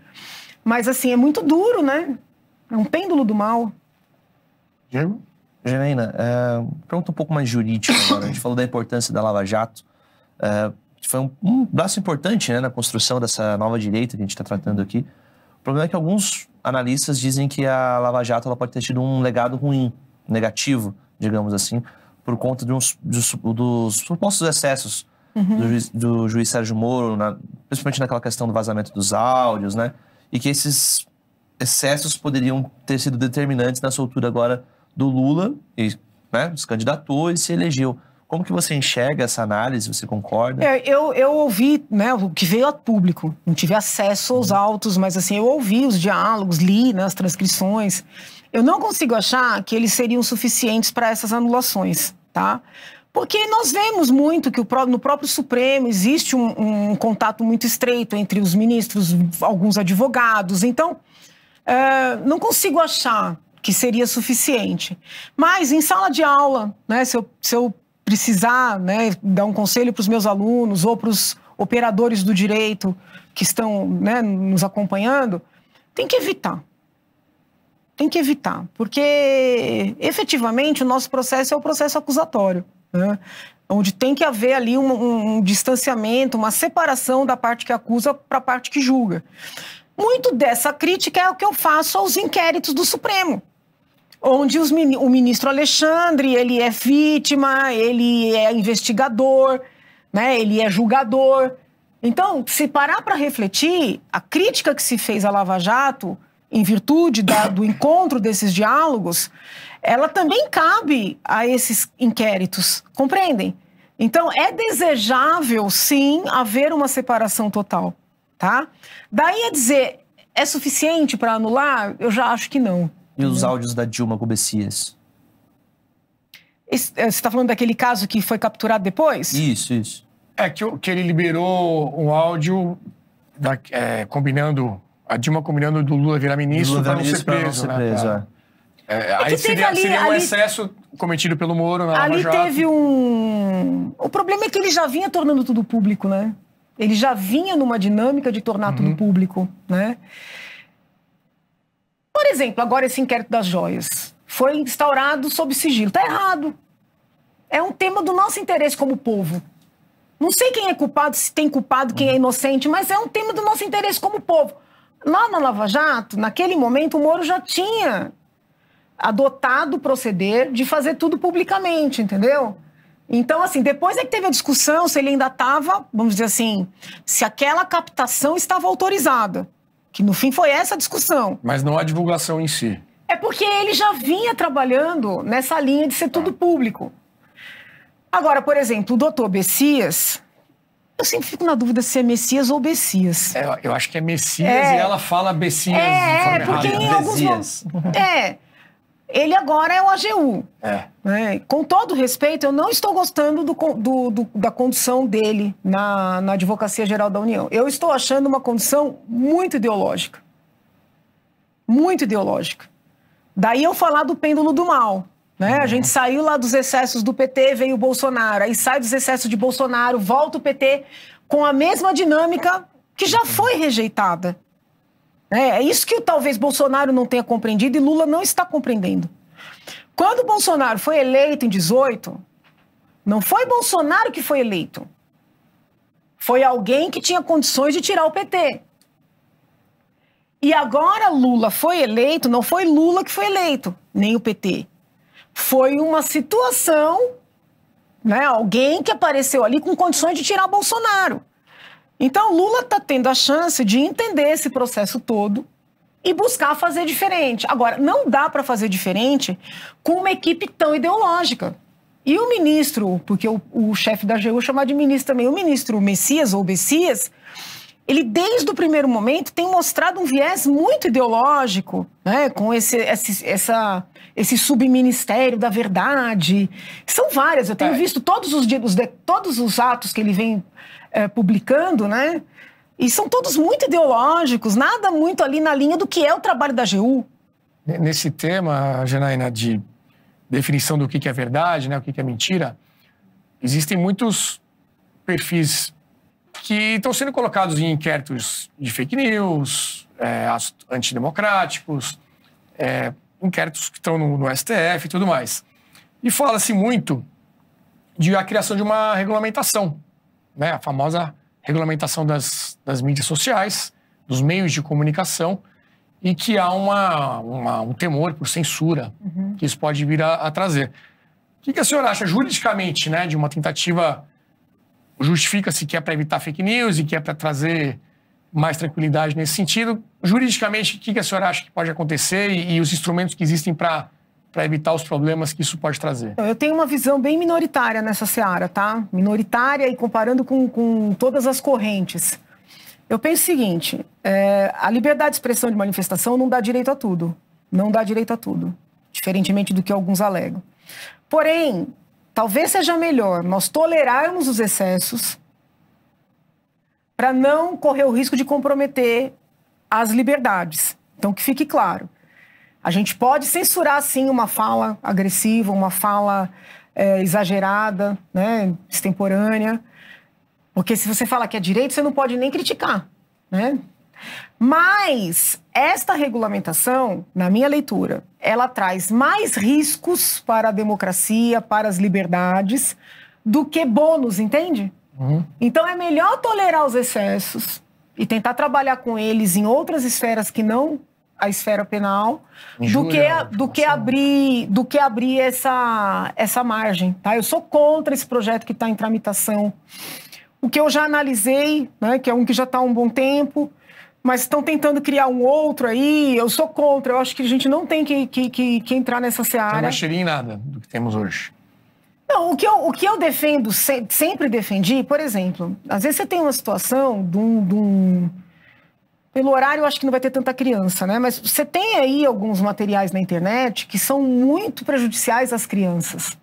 Mas assim, é muito duro, É um pêndulo do mal. Diego? Janaína, pergunta um pouco mais jurídica agora. A gente falou da importância da Lava Jato. Foi um braço importante na construção dessa nova direita que a gente está tratando aqui. O problema é que alguns analistas dizem que a Lava Jato ela pode ter tido um legado ruim, negativo, digamos assim, por conta dos supostos excessos do juiz Sérgio Moro, principalmente naquela questão do vazamento dos áudios, E que esses excessos poderiam ter sido determinantes na soltura agora do Lula, e se candidatou e se elegeu. Como que você enxerga essa análise? Você concorda? Eu ouvi, o que veio a público. Não tive acesso aos autos, mas assim, eu ouvi os diálogos, li as transcrições. Eu não consigo achar que eles seriam suficientes para essas anulações, tá? Porque nós vemos muito que no próprio Supremo existe um contato muito estreito entre os ministros, alguns advogados. Então, não consigo achar que seria suficiente. Mas em sala de aula, se eu precisar dar um conselho para os meus alunos ou para os operadores do direito que estão nos acompanhando, tem que evitar. Tem que evitar, porque efetivamente o nosso processo é o processo acusatório, onde tem que haver ali um distanciamento, uma separação da parte que acusa para a parte que julga. Muito dessa crítica é o que eu faço aos inquéritos do Supremo, onde o ministro Alexandre, ele é vítima, ele é investigador, ele é julgador. Então, se parar para refletir, a crítica que se fez à Lava Jato, em virtude do encontro desses diálogos, ela também cabe a esses inquéritos, compreendem? Então, é desejável, sim, haver uma separação total, tá? Daí a dizer, é suficiente para anular? Eu já acho que não. E os áudios da Dilma com Bessias? Você está falando daquele caso que foi capturado depois? Isso. Que ele liberou um áudio combinando, a Dilma combinando do Lula virar ministro para não ser preso. Aí seria um excesso cometido pelo Moro na Lava Jato. Ali teve O problema é que ele já vinha tornando tudo público, Ele já vinha numa dinâmica de tornar tudo público, Por exemplo, agora esse inquérito das joias foi instaurado sob sigilo. Está errado. É um tema do nosso interesse como povo. Não sei quem é culpado, se tem culpado, quem é inocente, mas é um tema do nosso interesse como povo. Lá na Lava Jato, naquele momento, o Moro já tinha adotado o proceder de fazer tudo publicamente, entendeu? Então, assim, depois é que teve a discussão se ele ainda estava, vamos dizer assim, se aquela captação estava autorizada. Que no fim foi essa a discussão. Mas não a divulgação em si. É porque ele já vinha trabalhando nessa linha de ser tudo público. Agora, por exemplo, o doutor Bessias, eu sempre fico na dúvida se é Messias ou Bessias. Eu acho que é Messias e ela fala Bessias. Porque em alguns momentos... Ele agora é o AGU. Com todo respeito, eu não estou gostando da condução dele na Advocacia Geral da União. Eu estou achando uma condução muito ideológica. Muito ideológica. Daí eu falar do pêndulo do mal. Né? A gente saiu lá dos excessos do PT, veio o Bolsonaro. Aí sai dos excessos de Bolsonaro, volta o PT com a mesma dinâmica que já foi rejeitada. É isso que talvez Bolsonaro não tenha compreendido e Lula não está compreendendo. Quando Bolsonaro foi eleito em 2018, não foi Bolsonaro que foi eleito. Foi alguém que tinha condições de tirar o PT. E agora Lula foi eleito, não foi Lula que foi eleito, nem o PT. Foi uma situação, né, alguém que apareceu ali com condições de tirar Bolsonaro. Então, Lula está tendo a chance de entender esse processo todo e buscar fazer diferente. Agora, não dá para fazer diferente com uma equipe tão ideológica. E o ministro, porque o chefe da AGU chama de ministro também, o ministro Messias ou Bessias, ele desde o primeiro momento tem mostrado um viés muito ideológico, né, com esse subministério da verdade. São várias, eu tenho visto todos os atos que ele vem publicando, né? E são todos muito ideológicos, nada muito ali na linha do que é o trabalho da AGU. Nesse tema, Janaína, de definição do que é verdade, né, o que é mentira, existem muitos perfis que estão sendo colocados em inquéritos de fake news, antidemocráticos, inquéritos que estão no STF e tudo mais. E fala-se muito de a criação de uma regulamentação, né? A famosa regulamentação das mídias sociais, dos meios de comunicação, e que há um temor por censura que isso pode vir a trazer. O que a senhora acha juridicamente, né, de uma tentativa, justifica-se que é para evitar fake news e que é para trazer mais tranquilidade nesse sentido? Juridicamente, o que a senhora acha que pode acontecer e os instrumentos que existem para evitar os problemas que isso pode trazer? Eu tenho uma visão bem minoritária nessa seara, tá? Minoritária e comparando com todas as correntes. Eu penso o seguinte, a liberdade de expressão de manifestação não dá direito a tudo. Não dá direito a tudo, diferentemente do que alguns alegam. Porém, talvez seja melhor nós tolerarmos os excessos para não correr o risco de comprometer as liberdades. Então, que fique claro. A gente pode censurar, sim, uma fala agressiva, uma fala exagerada, né, extemporânea, porque se você fala que é direito, você não pode nem criticar, né? Mas esta regulamentação, na minha leitura, ela traz mais riscos para a democracia, para as liberdades, do que bônus, entende? Então é melhor tolerar os excessos e tentar trabalhar com eles em outras esferas que não a esfera penal, do que abrir essa margem, tá? Eu sou contra esse projeto que está em tramitação. O que eu já analisei, né, que é um que já está há um bom tempo, mas estão tentando criar um outro aí, eu sou contra. Eu acho que a gente não tem que entrar nessa seara. Não mexeria em nada do que temos hoje. Não, o que eu defendo, sempre defendi, por exemplo, às vezes você tem uma situação pelo horário, eu acho que não vai ter tanta criança, né? Mas você tem aí alguns materiais na internet que são muito prejudiciais às crianças,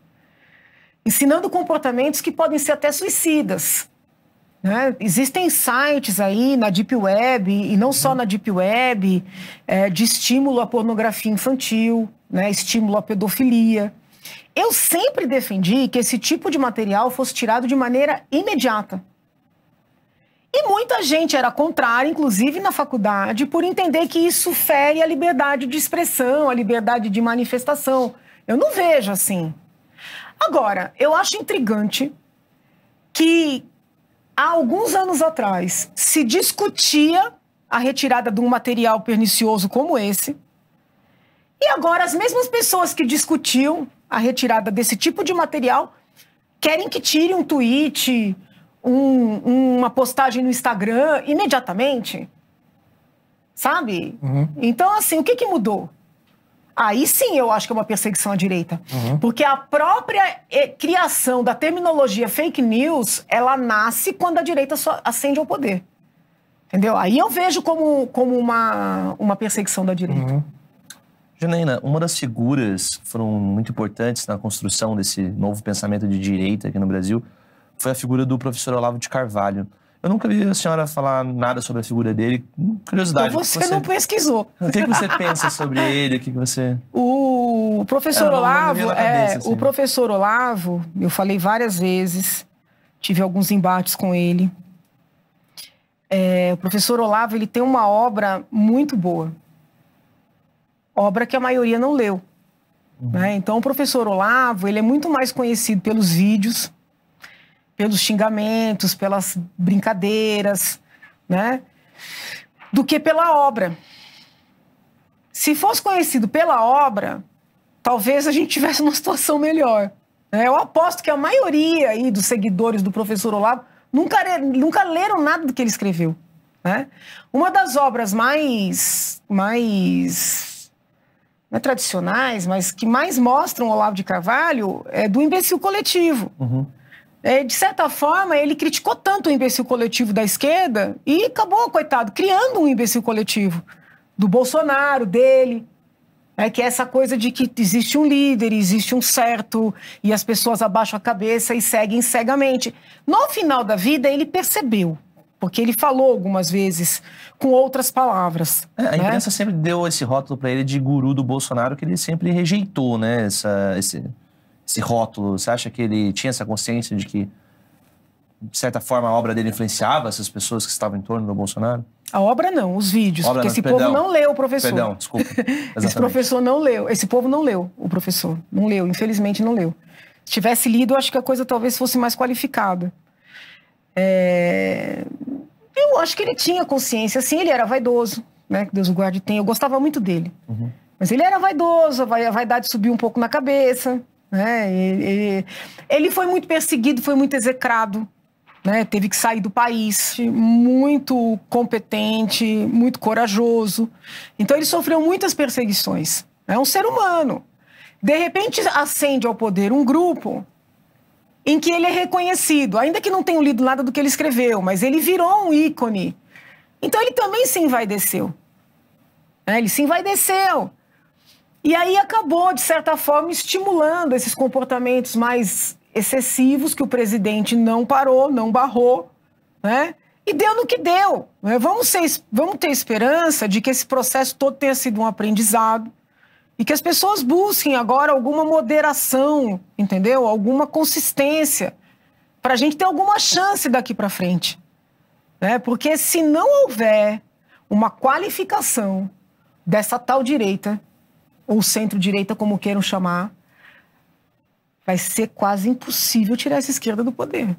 ensinando comportamentos que podem ser até suicidas, né? Existem sites aí na Deep Web, e não só na Deep Web, de estímulo à pornografia infantil, né? Estímulo à pedofilia. Eu sempre defendi que esse tipo de material fosse tirado de maneira imediata. E muita gente era contrária, inclusive na faculdade, por entender que isso fere a liberdade de expressão, a liberdade de manifestação. Eu não vejo assim. Agora, eu acho intrigante que há alguns anos atrás se discutia a retirada de um material pernicioso como esse, e agora as mesmas pessoas que discutiam a retirada desse tipo de material querem que tire um tweet, uma postagem no Instagram imediatamente, sabe? Então, assim, o que mudou? Aí sim eu acho que é uma perseguição à direita. Porque a própria criação da terminologia fake news, ela nasce quando a direita só ascende ao poder. Entendeu? Aí eu vejo como uma perseguição da direita. Janaína, uma das figuras que foram muito importantes na construção desse novo pensamento de direita aqui no Brasil foi a figura do professor Olavo de Carvalho. Eu nunca vi a senhora falar nada sobre a figura dele. Curiosidade. Então você não pesquisou. O que você pensa sobre ele? O que você... O professor Olavo, cabeça, o professor Olavo, eu falei várias vezes, tive alguns embates com ele. O professor Olavo, ele tem uma obra muito boa. Obra que a maioria não leu. Né? Então, o professor Olavo, ele é muito mais conhecido pelos vídeos, pelos xingamentos, pelas brincadeiras, né? Do que pela obra. Se fosse conhecido pela obra, talvez a gente tivesse uma situação melhor. Né? Eu aposto que a maioria aí dos seguidores do professor Olavo nunca leram nada do que ele escreveu. Né? Uma das obras mais não é tradicionais, mas que mais mostram o Olavo de Carvalho é do Imbecil Coletivo. De certa forma, ele criticou tanto o imbecil coletivo da esquerda e acabou, coitado, criando um imbecil coletivo do Bolsonaro, dele. Que é essa coisa de que existe um líder, existe um certo, e as pessoas abaixam a cabeça e seguem cegamente. No final da vida, ele percebeu, porque ele falou algumas vezes com outras palavras. A imprensa sempre deu esse rótulo para ele de guru do Bolsonaro, que ele sempre rejeitou, né? Esse rótulo. Você acha que ele tinha essa consciência de que, de certa forma, a obra dele influenciava essas pessoas que estavam em torno do Bolsonaro? A obra não, os vídeos, porque esse povo não leu o professor. Perdão, desculpa. Esse professor não leu, esse povo não leu o professor. Não leu, infelizmente não leu. Se tivesse lido, eu acho que a coisa talvez fosse mais qualificada. Eu acho que ele tinha consciência, assim, ele era vaidoso, né? Que Deus o guarde tem. Eu gostava muito dele. Mas ele era vaidoso, a vaidade subiu um pouco na cabeça. Ele foi muito perseguido, foi muito execrado, né? Teve que sair do país, muito competente, muito corajoso. Então ele sofreu muitas perseguições. É um ser humano. De repente ascende ao poder um grupo em que ele é reconhecido, ainda que não tenha lido nada do que ele escreveu, mas ele virou um ícone. Então ele também se envaideceu. Ele se envaideceu. E aí acabou, de certa forma, estimulando esses comportamentos mais excessivos que o presidente não parou, não barrou, né? E deu no que deu. Né? Vamos ter esperança de que esse processo todo tenha sido um aprendizado e que as pessoas busquem agora alguma moderação, entendeu? Alguma consistência para a gente ter alguma chance daqui para frente. Né? Porque se não houver uma qualificação dessa tal direita, ou centro-direita, como queiram chamar, vai ser quase impossível tirar essa esquerda do poder.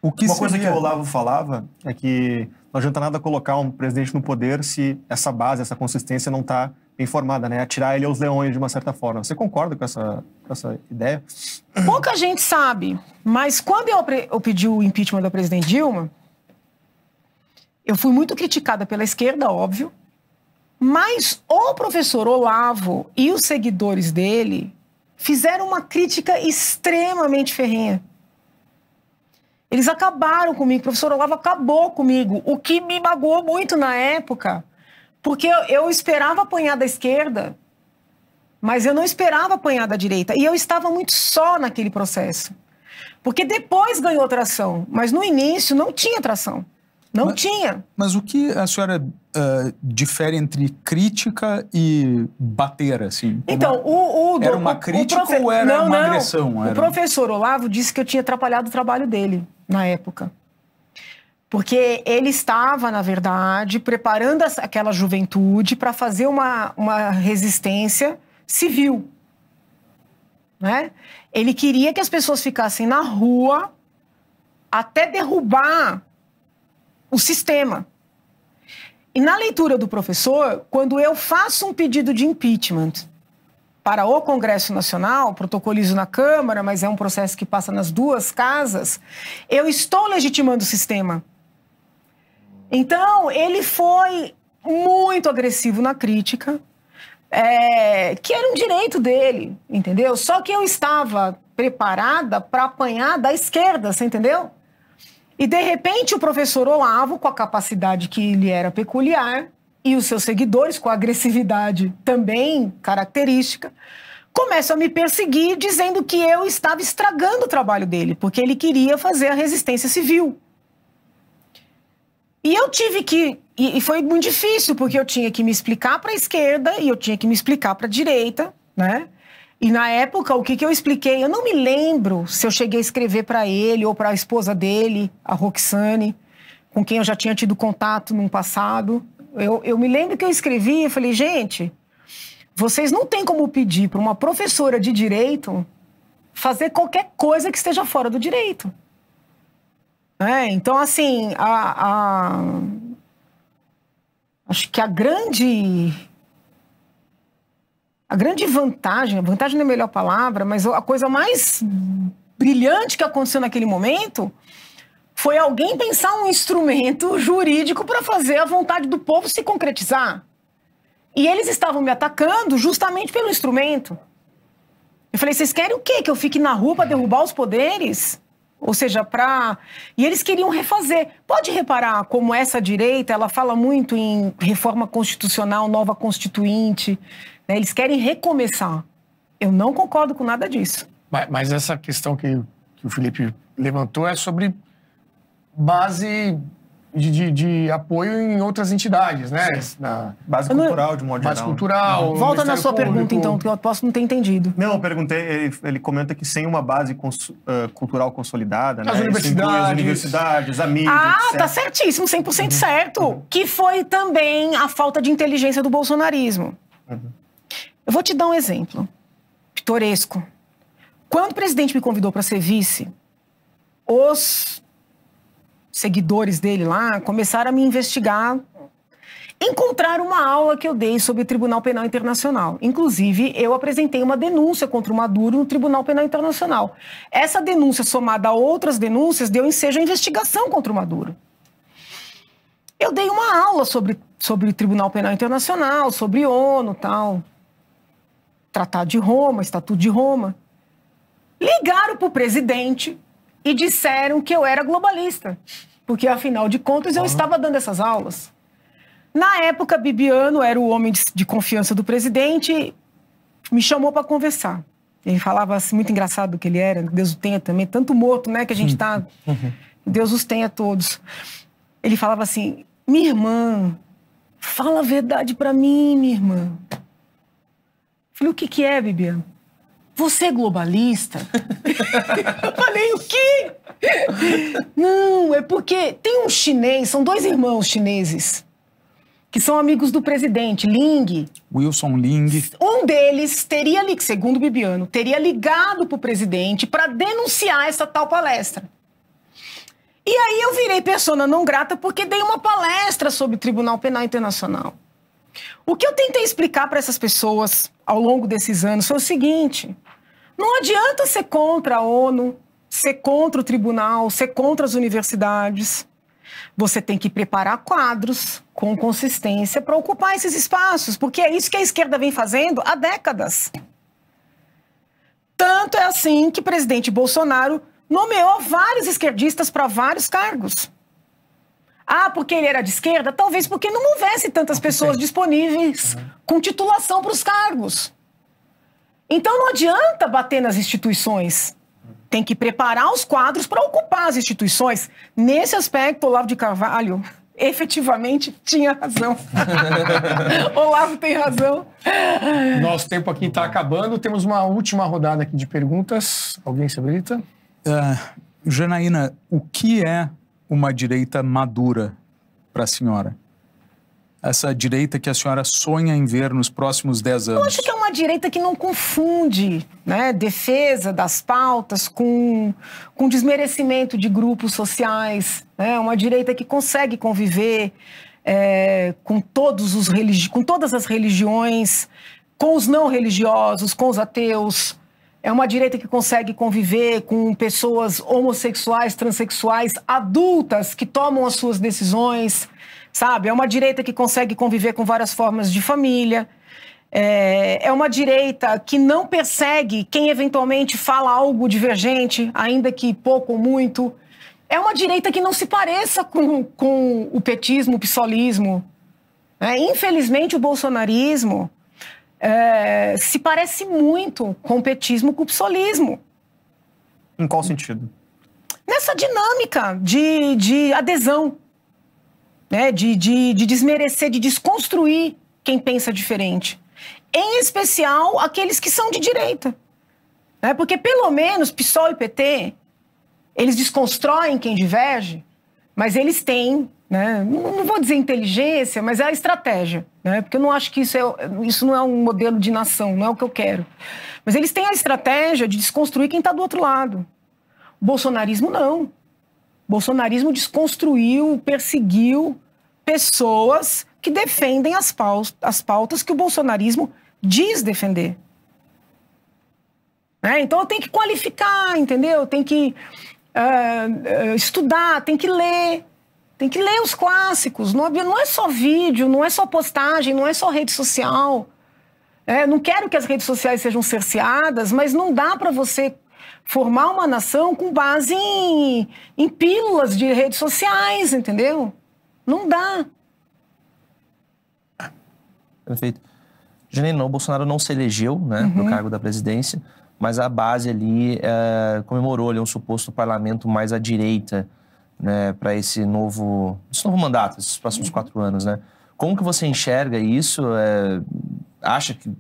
Uma coisa que o Olavo falava é que não adianta nada colocar um presidente no poder se essa base, essa consistência não está bem formada, né? Atirar ele aos leões de uma certa forma. Você concorda com essa ideia? Pouca gente sabe, mas quando eu pedi o impeachment da presidente Dilma, eu fui muito criticada pela esquerda, óbvio, mas o professor Olavo e os seguidores dele fizeram uma crítica extremamente ferrenha. Eles acabaram comigo, o professor Olavo acabou comigo, o que me magoou muito na época, porque eu esperava apanhar da esquerda, mas eu não esperava apanhar da direita, e eu estava muito só naquele processo. Porque depois ganhou tração, mas no início não tinha tração. Não tinha. Mas o que a senhora difere entre crítica e bater, assim? Então, era uma crítica ou era uma agressão? O professor Olavo disse que eu tinha atrapalhado o trabalho dele na época. Porque ele estava, na verdade, preparando aquela juventude para fazer uma resistência civil. né? Ele queria que as pessoas ficassem na rua até derrubar o sistema. E na leitura do professor, quando eu faço um pedido de impeachment para o Congresso Nacional, protocolizo na Câmara, mas é um processo que passa nas duas casas, eu estou legitimando o sistema. Então, ele foi muito agressivo na crítica, que era um direito dele, entendeu? Só que eu estava preparada para apanhar da esquerda, você entendeu? E, de repente, o professor Olavo, com a capacidade que lhe era peculiar, e os seus seguidores, com a agressividade também característica, começam a me perseguir, dizendo que eu estava estragando o trabalho dele, porque ele queria fazer a resistência civil. E eu tive que... E foi muito difícil, porque eu tinha que me explicar para a esquerda e eu tinha que me explicar para a direita, né? E na época, o que eu expliquei? Eu não me lembro se eu cheguei a escrever para ele ou para a esposa dele, a Roxane, com quem eu já tinha tido contato no passado. Eu me lembro que eu escrevi e falei, gente, vocês não têm como pedir para uma professora de direito fazer qualquer coisa que esteja fora do direito. Então, assim, acho que a grande vantagem, a vantagem não é a melhor palavra, mas a coisa mais brilhante que aconteceu naquele momento foi alguém pensar um instrumento jurídico para fazer a vontade do povo se concretizar. E eles estavam me atacando justamente pelo instrumento. Eu falei, vocês querem o quê? Que eu fique na rua para derrubar os poderes? Ou seja, E eles queriam refazer. Pode reparar como essa direita, ela fala muito em reforma constitucional, nova constituinte, né? Eles querem recomeçar. Eu não concordo com nada disso. Mas essa questão que o Felipe levantou é sobre base de apoio em outras entidades, né? Base cultural, de modo geral. Base cultural. Volta na sua pergunta, então, que eu posso não ter entendido. Não, eu perguntei, ele comenta que sem uma base cultural consolidada, as universidades, a mídia, etc. Tá certíssimo, 100% certo. Que foi também a falta de inteligência do bolsonarismo. Eu vou te dar um exemplo pitoresco. Quando o presidente me convidou para ser vice, os seguidores dele lá começaram a me investigar, encontraram uma aula que eu dei sobre o Tribunal Penal Internacional. Inclusive, eu apresentei uma denúncia contra o Maduro no Tribunal Penal Internacional. Essa denúncia, somada a outras denúncias, deu ensejo à investigação contra o Maduro. Eu dei uma aula sobre o Tribunal Penal Internacional, sobre ONU, tal, Tratado de Roma, Estatuto de Roma. Ligaram para o presidente e disseram que eu era globalista, porque, afinal de contas, eu estava dando essas aulas. Na época, Bibiano era o homem de confiança do presidente, me chamou para conversar. Ele falava assim, muito engraçado que ele era, Deus o tenha também, tanto morto, né, que a gente está... Deus os tenha todos. Ele falava assim, minha irmã, fala a verdade para mim, minha irmã. Eu falei, o que é, Bibiano? Você é globalista? Eu falei, o quê? Não, é porque tem um chinês, são dois irmãos chineses, que são amigos do presidente, Ling. Wilson Ling. Um deles teria, segundo Bibiano, teria ligado para o presidente para denunciar essa tal palestra. E aí eu virei persona não grata porque dei uma palestra sobre o Tribunal Penal Internacional. O que eu tentei explicar para essas pessoas ao longo desses anos foi o seguinte: não adianta ser contra a ONU, ser contra o tribunal, ser contra as universidades. Você tem que preparar quadros com consistência para ocupar esses espaços, porque é isso que a esquerda vem fazendo há décadas. Tanto é assim que o presidente Bolsonaro nomeou vários esquerdistas para vários cargos. Ah, porque ele era de esquerda? Talvez porque não houvesse tantas pessoas disponíveis com titulação para os cargos. Então não adianta bater nas instituições. Tem que preparar os quadros para ocupar as instituições. Nesse aspecto, Olavo de Carvalho efetivamente tinha razão. Olavo tem razão. Nosso tempo aqui está acabando. Temos uma última rodada aqui de perguntas. Alguém se habilita? Janaína, o que é uma direita madura para a senhora? essa direita que a senhora sonha em ver nos próximos 10 anos? Eu acho que é uma direita que não confunde, né, defesa das pautas com desmerecimento de grupos sociais. É uma direita que consegue conviver com todas as religiões, com os não religiosos, com os ateus. É uma direita que consegue conviver com pessoas homossexuais, transexuais, adultas, que tomam as suas decisões, sabe? É uma direita que consegue conviver com várias formas de família. É uma direita que não persegue quem eventualmente fala algo divergente, ainda que pouco ou muito. É uma direita que não se pareça com o petismo, o psolismo. Infelizmente, o bolsonarismo se parece muito com o petismo, com o psolismo. Em qual sentido? Nessa dinâmica de adesão, né? de desmerecer, de desconstruir quem pensa diferente. Em especial, aqueles que são de direita. Né? Porque, pelo menos, PSOL e PT, eles desconstroem quem diverge, mas eles têm, né? Não vou dizer inteligência, mas é a estratégia. Né? Porque eu não acho que isso não é um modelo de nação, não é o que eu quero. Mas eles têm a estratégia de desconstruir quem está do outro lado. O bolsonarismo não. O bolsonarismo desconstruiu, perseguiu pessoas que defendem as pautas que o bolsonarismo diz defender. Então eu tenho que qualificar, entendeu? Tem que estudar, tem que ler os clássicos. Não é só vídeo, não é só postagem, não é só rede social. Não quero que as redes sociais sejam cerceadas, mas não dá para você formar uma nação com base em pílulas de redes sociais, entendeu? Não dá. Perfeito. Janine, o Bolsonaro não se elegeu, né, no cargo da presidência, mas a base ali comemorou ali um suposto parlamento mais à direita, né, para esse novo mandato, esses próximos 4 anos, né? Como que você enxerga isso? Acha que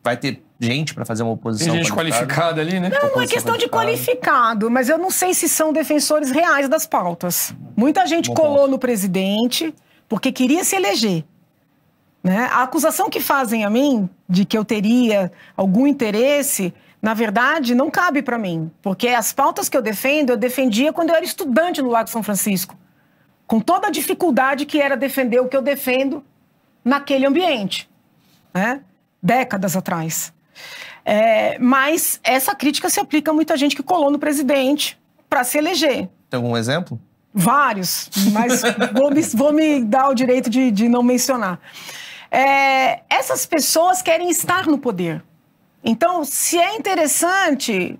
vai ter gente para fazer uma oposição? Tem gente qualificada ali, né? Não é questão de qualificado, mas eu não sei se são defensores reais das pautas. Muita gente colou no presidente porque queria se eleger. Né? A acusação que fazem a mim de que eu teria algum interesse, na verdade, não cabe para mim. Porque as pautas que eu defendia quando eu era estudante no Largo São Francisco. Com toda a dificuldade que era defender o que eu defendo naquele ambiente. Né? Décadas atrás. Mas essa crítica se aplica a muita gente que colou no presidente para se eleger. Tem algum exemplo? Vários, mas vou me dar o direito de não mencionar. Essas pessoas querem estar no poder. Então, se é interessante,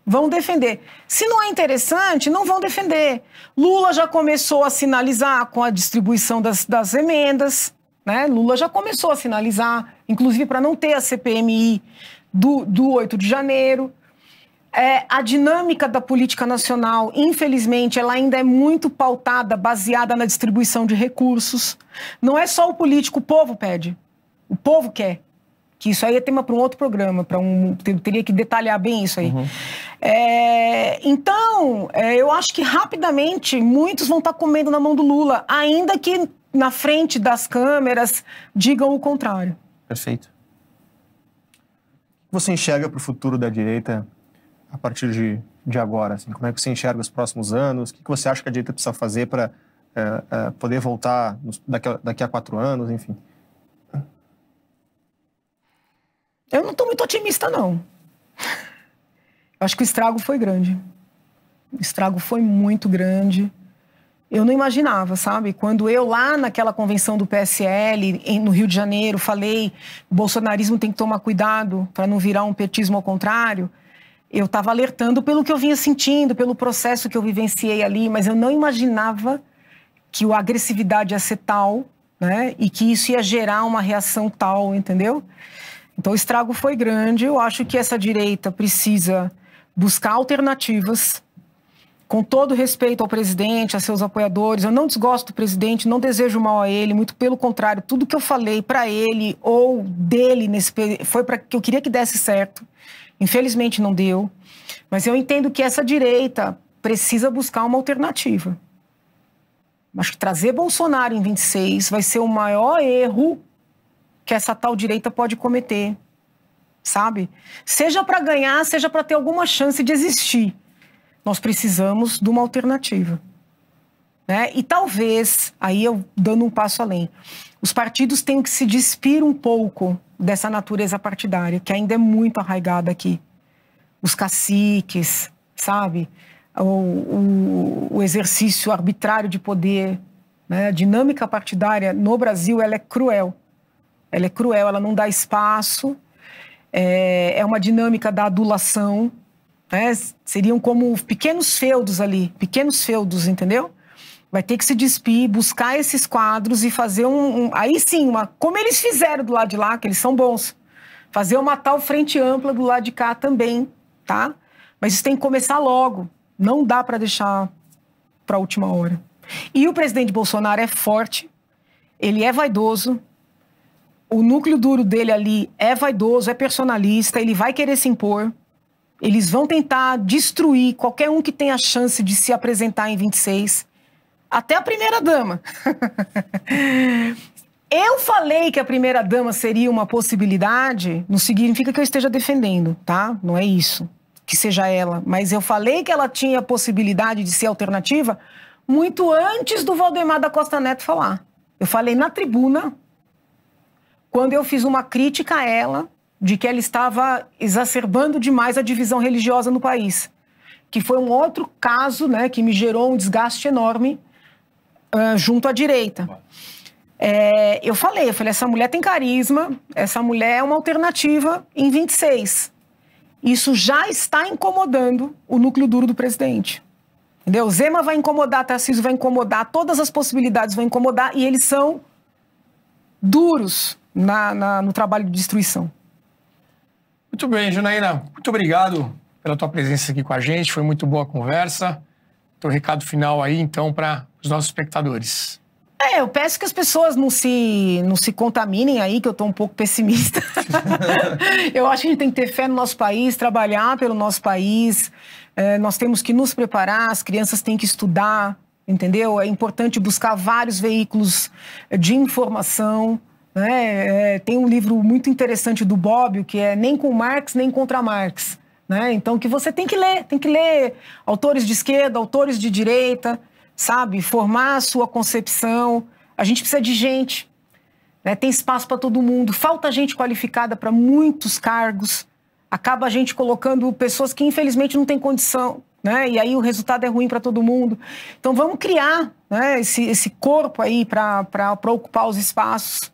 vão defender. Se não é interessante, não vão defender. Lula já começou a sinalizar com a distribuição das emendas. Né? Lula já começou a sinalizar, inclusive para não ter a CPMI do 8 de janeiro. A dinâmica da política nacional, infelizmente, ela ainda é muito pautada, baseada na distribuição de recursos. Não é só o político, o povo pede. O povo quer. Que isso aí é tema para um outro programa, teria que detalhar bem isso aí. Então, eu acho que rapidamente muitos vão estar comendo na mão do Lula, ainda que na frente das câmeras digam o contrário. Perfeito. Você enxerga para o futuro da direita a partir de agora? Assim, como é que você enxerga os próximos anos? O que você acha que a direita precisa fazer para poder voltar daqui a 4 anos, enfim? Eu não estou muito otimista, não. Eu acho que o estrago foi grande. O estrago foi muito grande. Eu não imaginava, sabe? Quando eu, lá naquela convenção do PSL, no Rio de Janeiro, falei o bolsonarismo tem que tomar cuidado para não virar um petismo ao contrário, eu estava alertando pelo que eu vinha sentindo, pelo processo que eu vivenciei ali, mas eu não imaginava que a agressividade ia ser tal, né? E que isso ia gerar uma reação tal, entendeu? Então o estrago foi grande. Eu acho que essa direita precisa buscar alternativas, com todo respeito ao presidente, a seus apoiadores. Eu não desgosto do presidente, não desejo mal a ele, muito pelo contrário, tudo que eu falei para ele ou dele foi para que eu queria que desse certo. Infelizmente não deu, mas eu entendo que essa direita precisa buscar uma alternativa. Acho que trazer Bolsonaro em 26 vai ser o maior erro que essa tal direita pode cometer, sabe? Seja para ganhar, seja para ter alguma chance de existir. Nós precisamos de uma alternativa, né? E talvez, aí eu dando um passo além, os partidos tenham que se despir um pouco dessa natureza partidária, que ainda é muito arraigada aqui. Os caciques, sabe? O exercício arbitrário de poder, né? A dinâmica partidária no Brasil, ela é cruel. Ela é cruel, ela não dá espaço. É uma dinâmica da adulação, né? Seriam como pequenos feudos ali, pequenos feudos, entendeu? Vai ter que se despir, buscar esses quadros e fazer aí sim, como eles fizeram do lado de lá, que eles são bons, fazer uma tal frente ampla do lado de cá também, tá? Mas isso tem que começar logo, não dá para deixar para a última hora. E o presidente Bolsonaro é forte, ele é vaidoso, o núcleo duro dele ali é vaidoso, é personalista, ele vai querer se impor, eles vão tentar destruir qualquer um que tenha a chance de se apresentar em 26, até a primeira-dama. Eu falei que a primeira-dama seria uma possibilidade, não significa que eu esteja defendendo, tá? Não é isso, que seja ela. Mas eu falei que ela tinha a possibilidade de ser alternativa muito antes do Valdemar da Costa Neto falar. Eu falei na tribuna, quando eu fiz uma crítica a ela, de que ela estava exacerbando demais a divisão religiosa no país. Que foi um outro caso, né, que me gerou um desgaste enorme junto à direita. Eu falei, essa mulher tem carisma, essa mulher é uma alternativa em 26. Isso já está incomodando o núcleo duro do presidente. Entendeu? Zema vai incomodar, Tarcísio vai incomodar, todas as possibilidades vão incomodar e eles são duros no trabalho de destruição. Muito bem, Janaína, muito obrigado pela tua presença aqui com a gente, foi muito boa a conversa. Teu recado final aí, então, para os nossos espectadores. Eu peço que as pessoas não se contaminem aí, que eu estou um pouco pessimista. Eu acho que a gente tem que ter fé no nosso país, trabalhar pelo nosso país. Nós temos que nos preparar, as crianças têm que estudar, entendeu? É importante buscar vários veículos de informação, né? Tem um livro muito interessante do Bobbio, que é Nem com Marx, Nem contra Marx. Né? Então, que você tem que ler autores de esquerda, autores de direita, sabe? Formar a sua concepção. A gente precisa de gente, né? Tem espaço para todo mundo, falta gente qualificada para muitos cargos, acaba a gente colocando pessoas que infelizmente não têm condição, né? E aí o resultado é ruim para todo mundo. Então vamos criar, né, esse corpo aí para ocupar os espaços,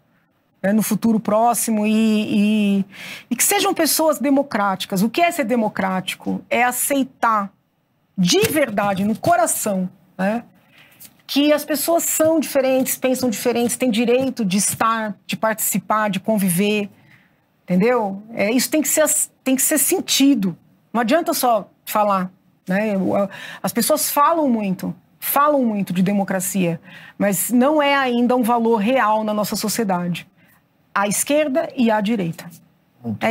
né, no futuro próximo e que sejam pessoas democráticas. O que é ser democrático? É aceitar de verdade, no coração, né, que as pessoas são diferentes, pensam diferentes, têm direito de estar, de participar, de conviver, entendeu? Isso tem que ser sentido. Não adianta só falar, né? As pessoas falam muito de democracia, mas não é ainda um valor real na nossa sociedade. À esquerda e à direita.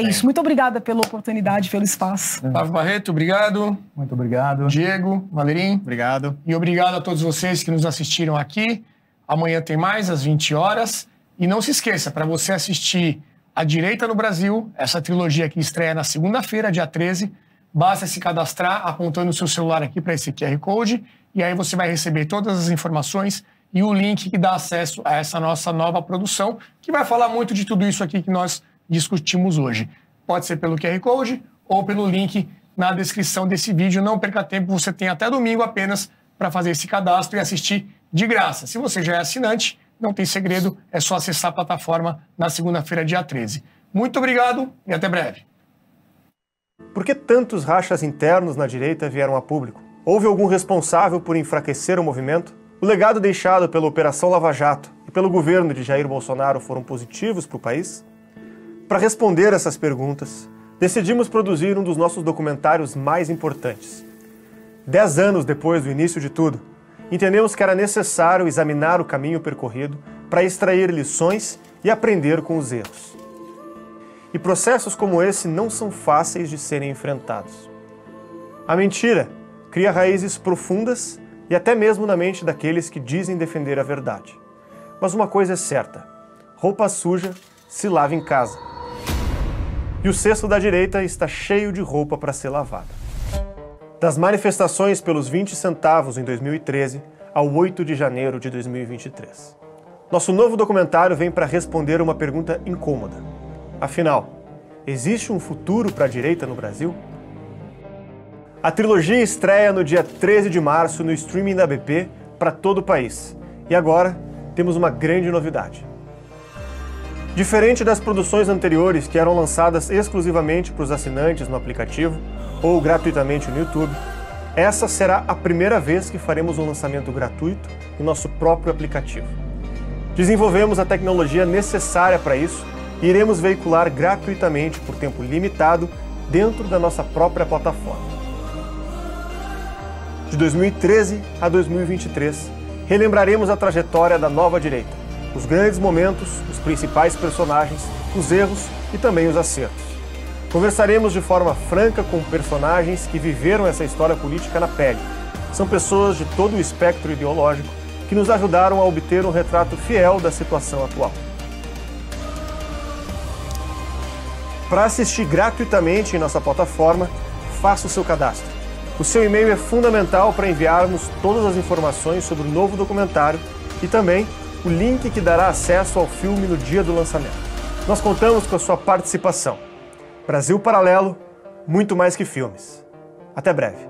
Isso. Muito obrigada pela oportunidade, pelo espaço. Flávio Barreto, obrigado. Muito obrigado. Diego, Valerim. Obrigado. E obrigado a todos vocês que nos assistiram aqui. Amanhã tem mais, às 20 horas. E não se esqueça, para você assistir A Direita no Brasil, essa trilogia que estreia na segunda-feira, dia 13, basta se cadastrar apontando o seu celular aqui para esse QR Code. E aí você vai receber todas as informações e o link que dá acesso a essa nossa nova produção, que vai falar muito de tudo isso aqui que nós discutimos hoje. Pode ser pelo QR Code ou pelo link na descrição desse vídeo. Não perca tempo, você tem até domingo apenas para fazer esse cadastro e assistir de graça. Se você já é assinante, não tem segredo, é só acessar a plataforma na segunda-feira, dia 13. Muito obrigado e até breve. Por que tantos rachas internos na direita vieram a público? Houve algum responsável por enfraquecer o movimento? O legado deixado pela Operação Lava Jato e pelo governo de Jair Bolsonaro foram positivos para o país? Para responder essas perguntas, decidimos produzir um dos nossos documentários mais importantes. 10 anos depois do início de tudo, entendemos que era necessário examinar o caminho percorrido para extrair lições e aprender com os erros. E processos como esse não são fáceis de serem enfrentados. A mentira cria raízes profundas e até mesmo na mente daqueles que dizem defender a verdade. Mas uma coisa é certa: roupa suja se lava em casa. E o cesto da direita está cheio de roupa para ser lavada. Das manifestações pelos 20 centavos em 2013 ao 8 de janeiro de 2023. Nosso novo documentário vem para responder uma pergunta incômoda. Afinal, existe um futuro para a direita no Brasil? A trilogia estreia no dia 13 de março no streaming da BP para todo o país. E agora temos uma grande novidade. Diferente das produções anteriores que eram lançadas exclusivamente para os assinantes no aplicativo ou gratuitamente no YouTube, essa será a primeira vez que faremos um lançamento gratuito no nosso próprio aplicativo. Desenvolvemos a tecnologia necessária para isso e iremos veicular gratuitamente por tempo limitado dentro da nossa própria plataforma. De 2013 a 2023, relembraremos a trajetória da nova direita, os grandes momentos, os principais personagens, os erros e também os acertos. Conversaremos de forma franca com personagens que viveram essa história política na pele. São pessoas de todo o espectro ideológico que nos ajudaram a obter um retrato fiel da situação atual. Para assistir gratuitamente em nossa plataforma, faça o seu cadastro. O seu e-mail é fundamental para enviarmos todas as informações sobre o novo documentário e também o link que dará acesso ao filme no dia do lançamento. Nós contamos com a sua participação. Brasil Paralelo, muito mais que filmes. Até breve.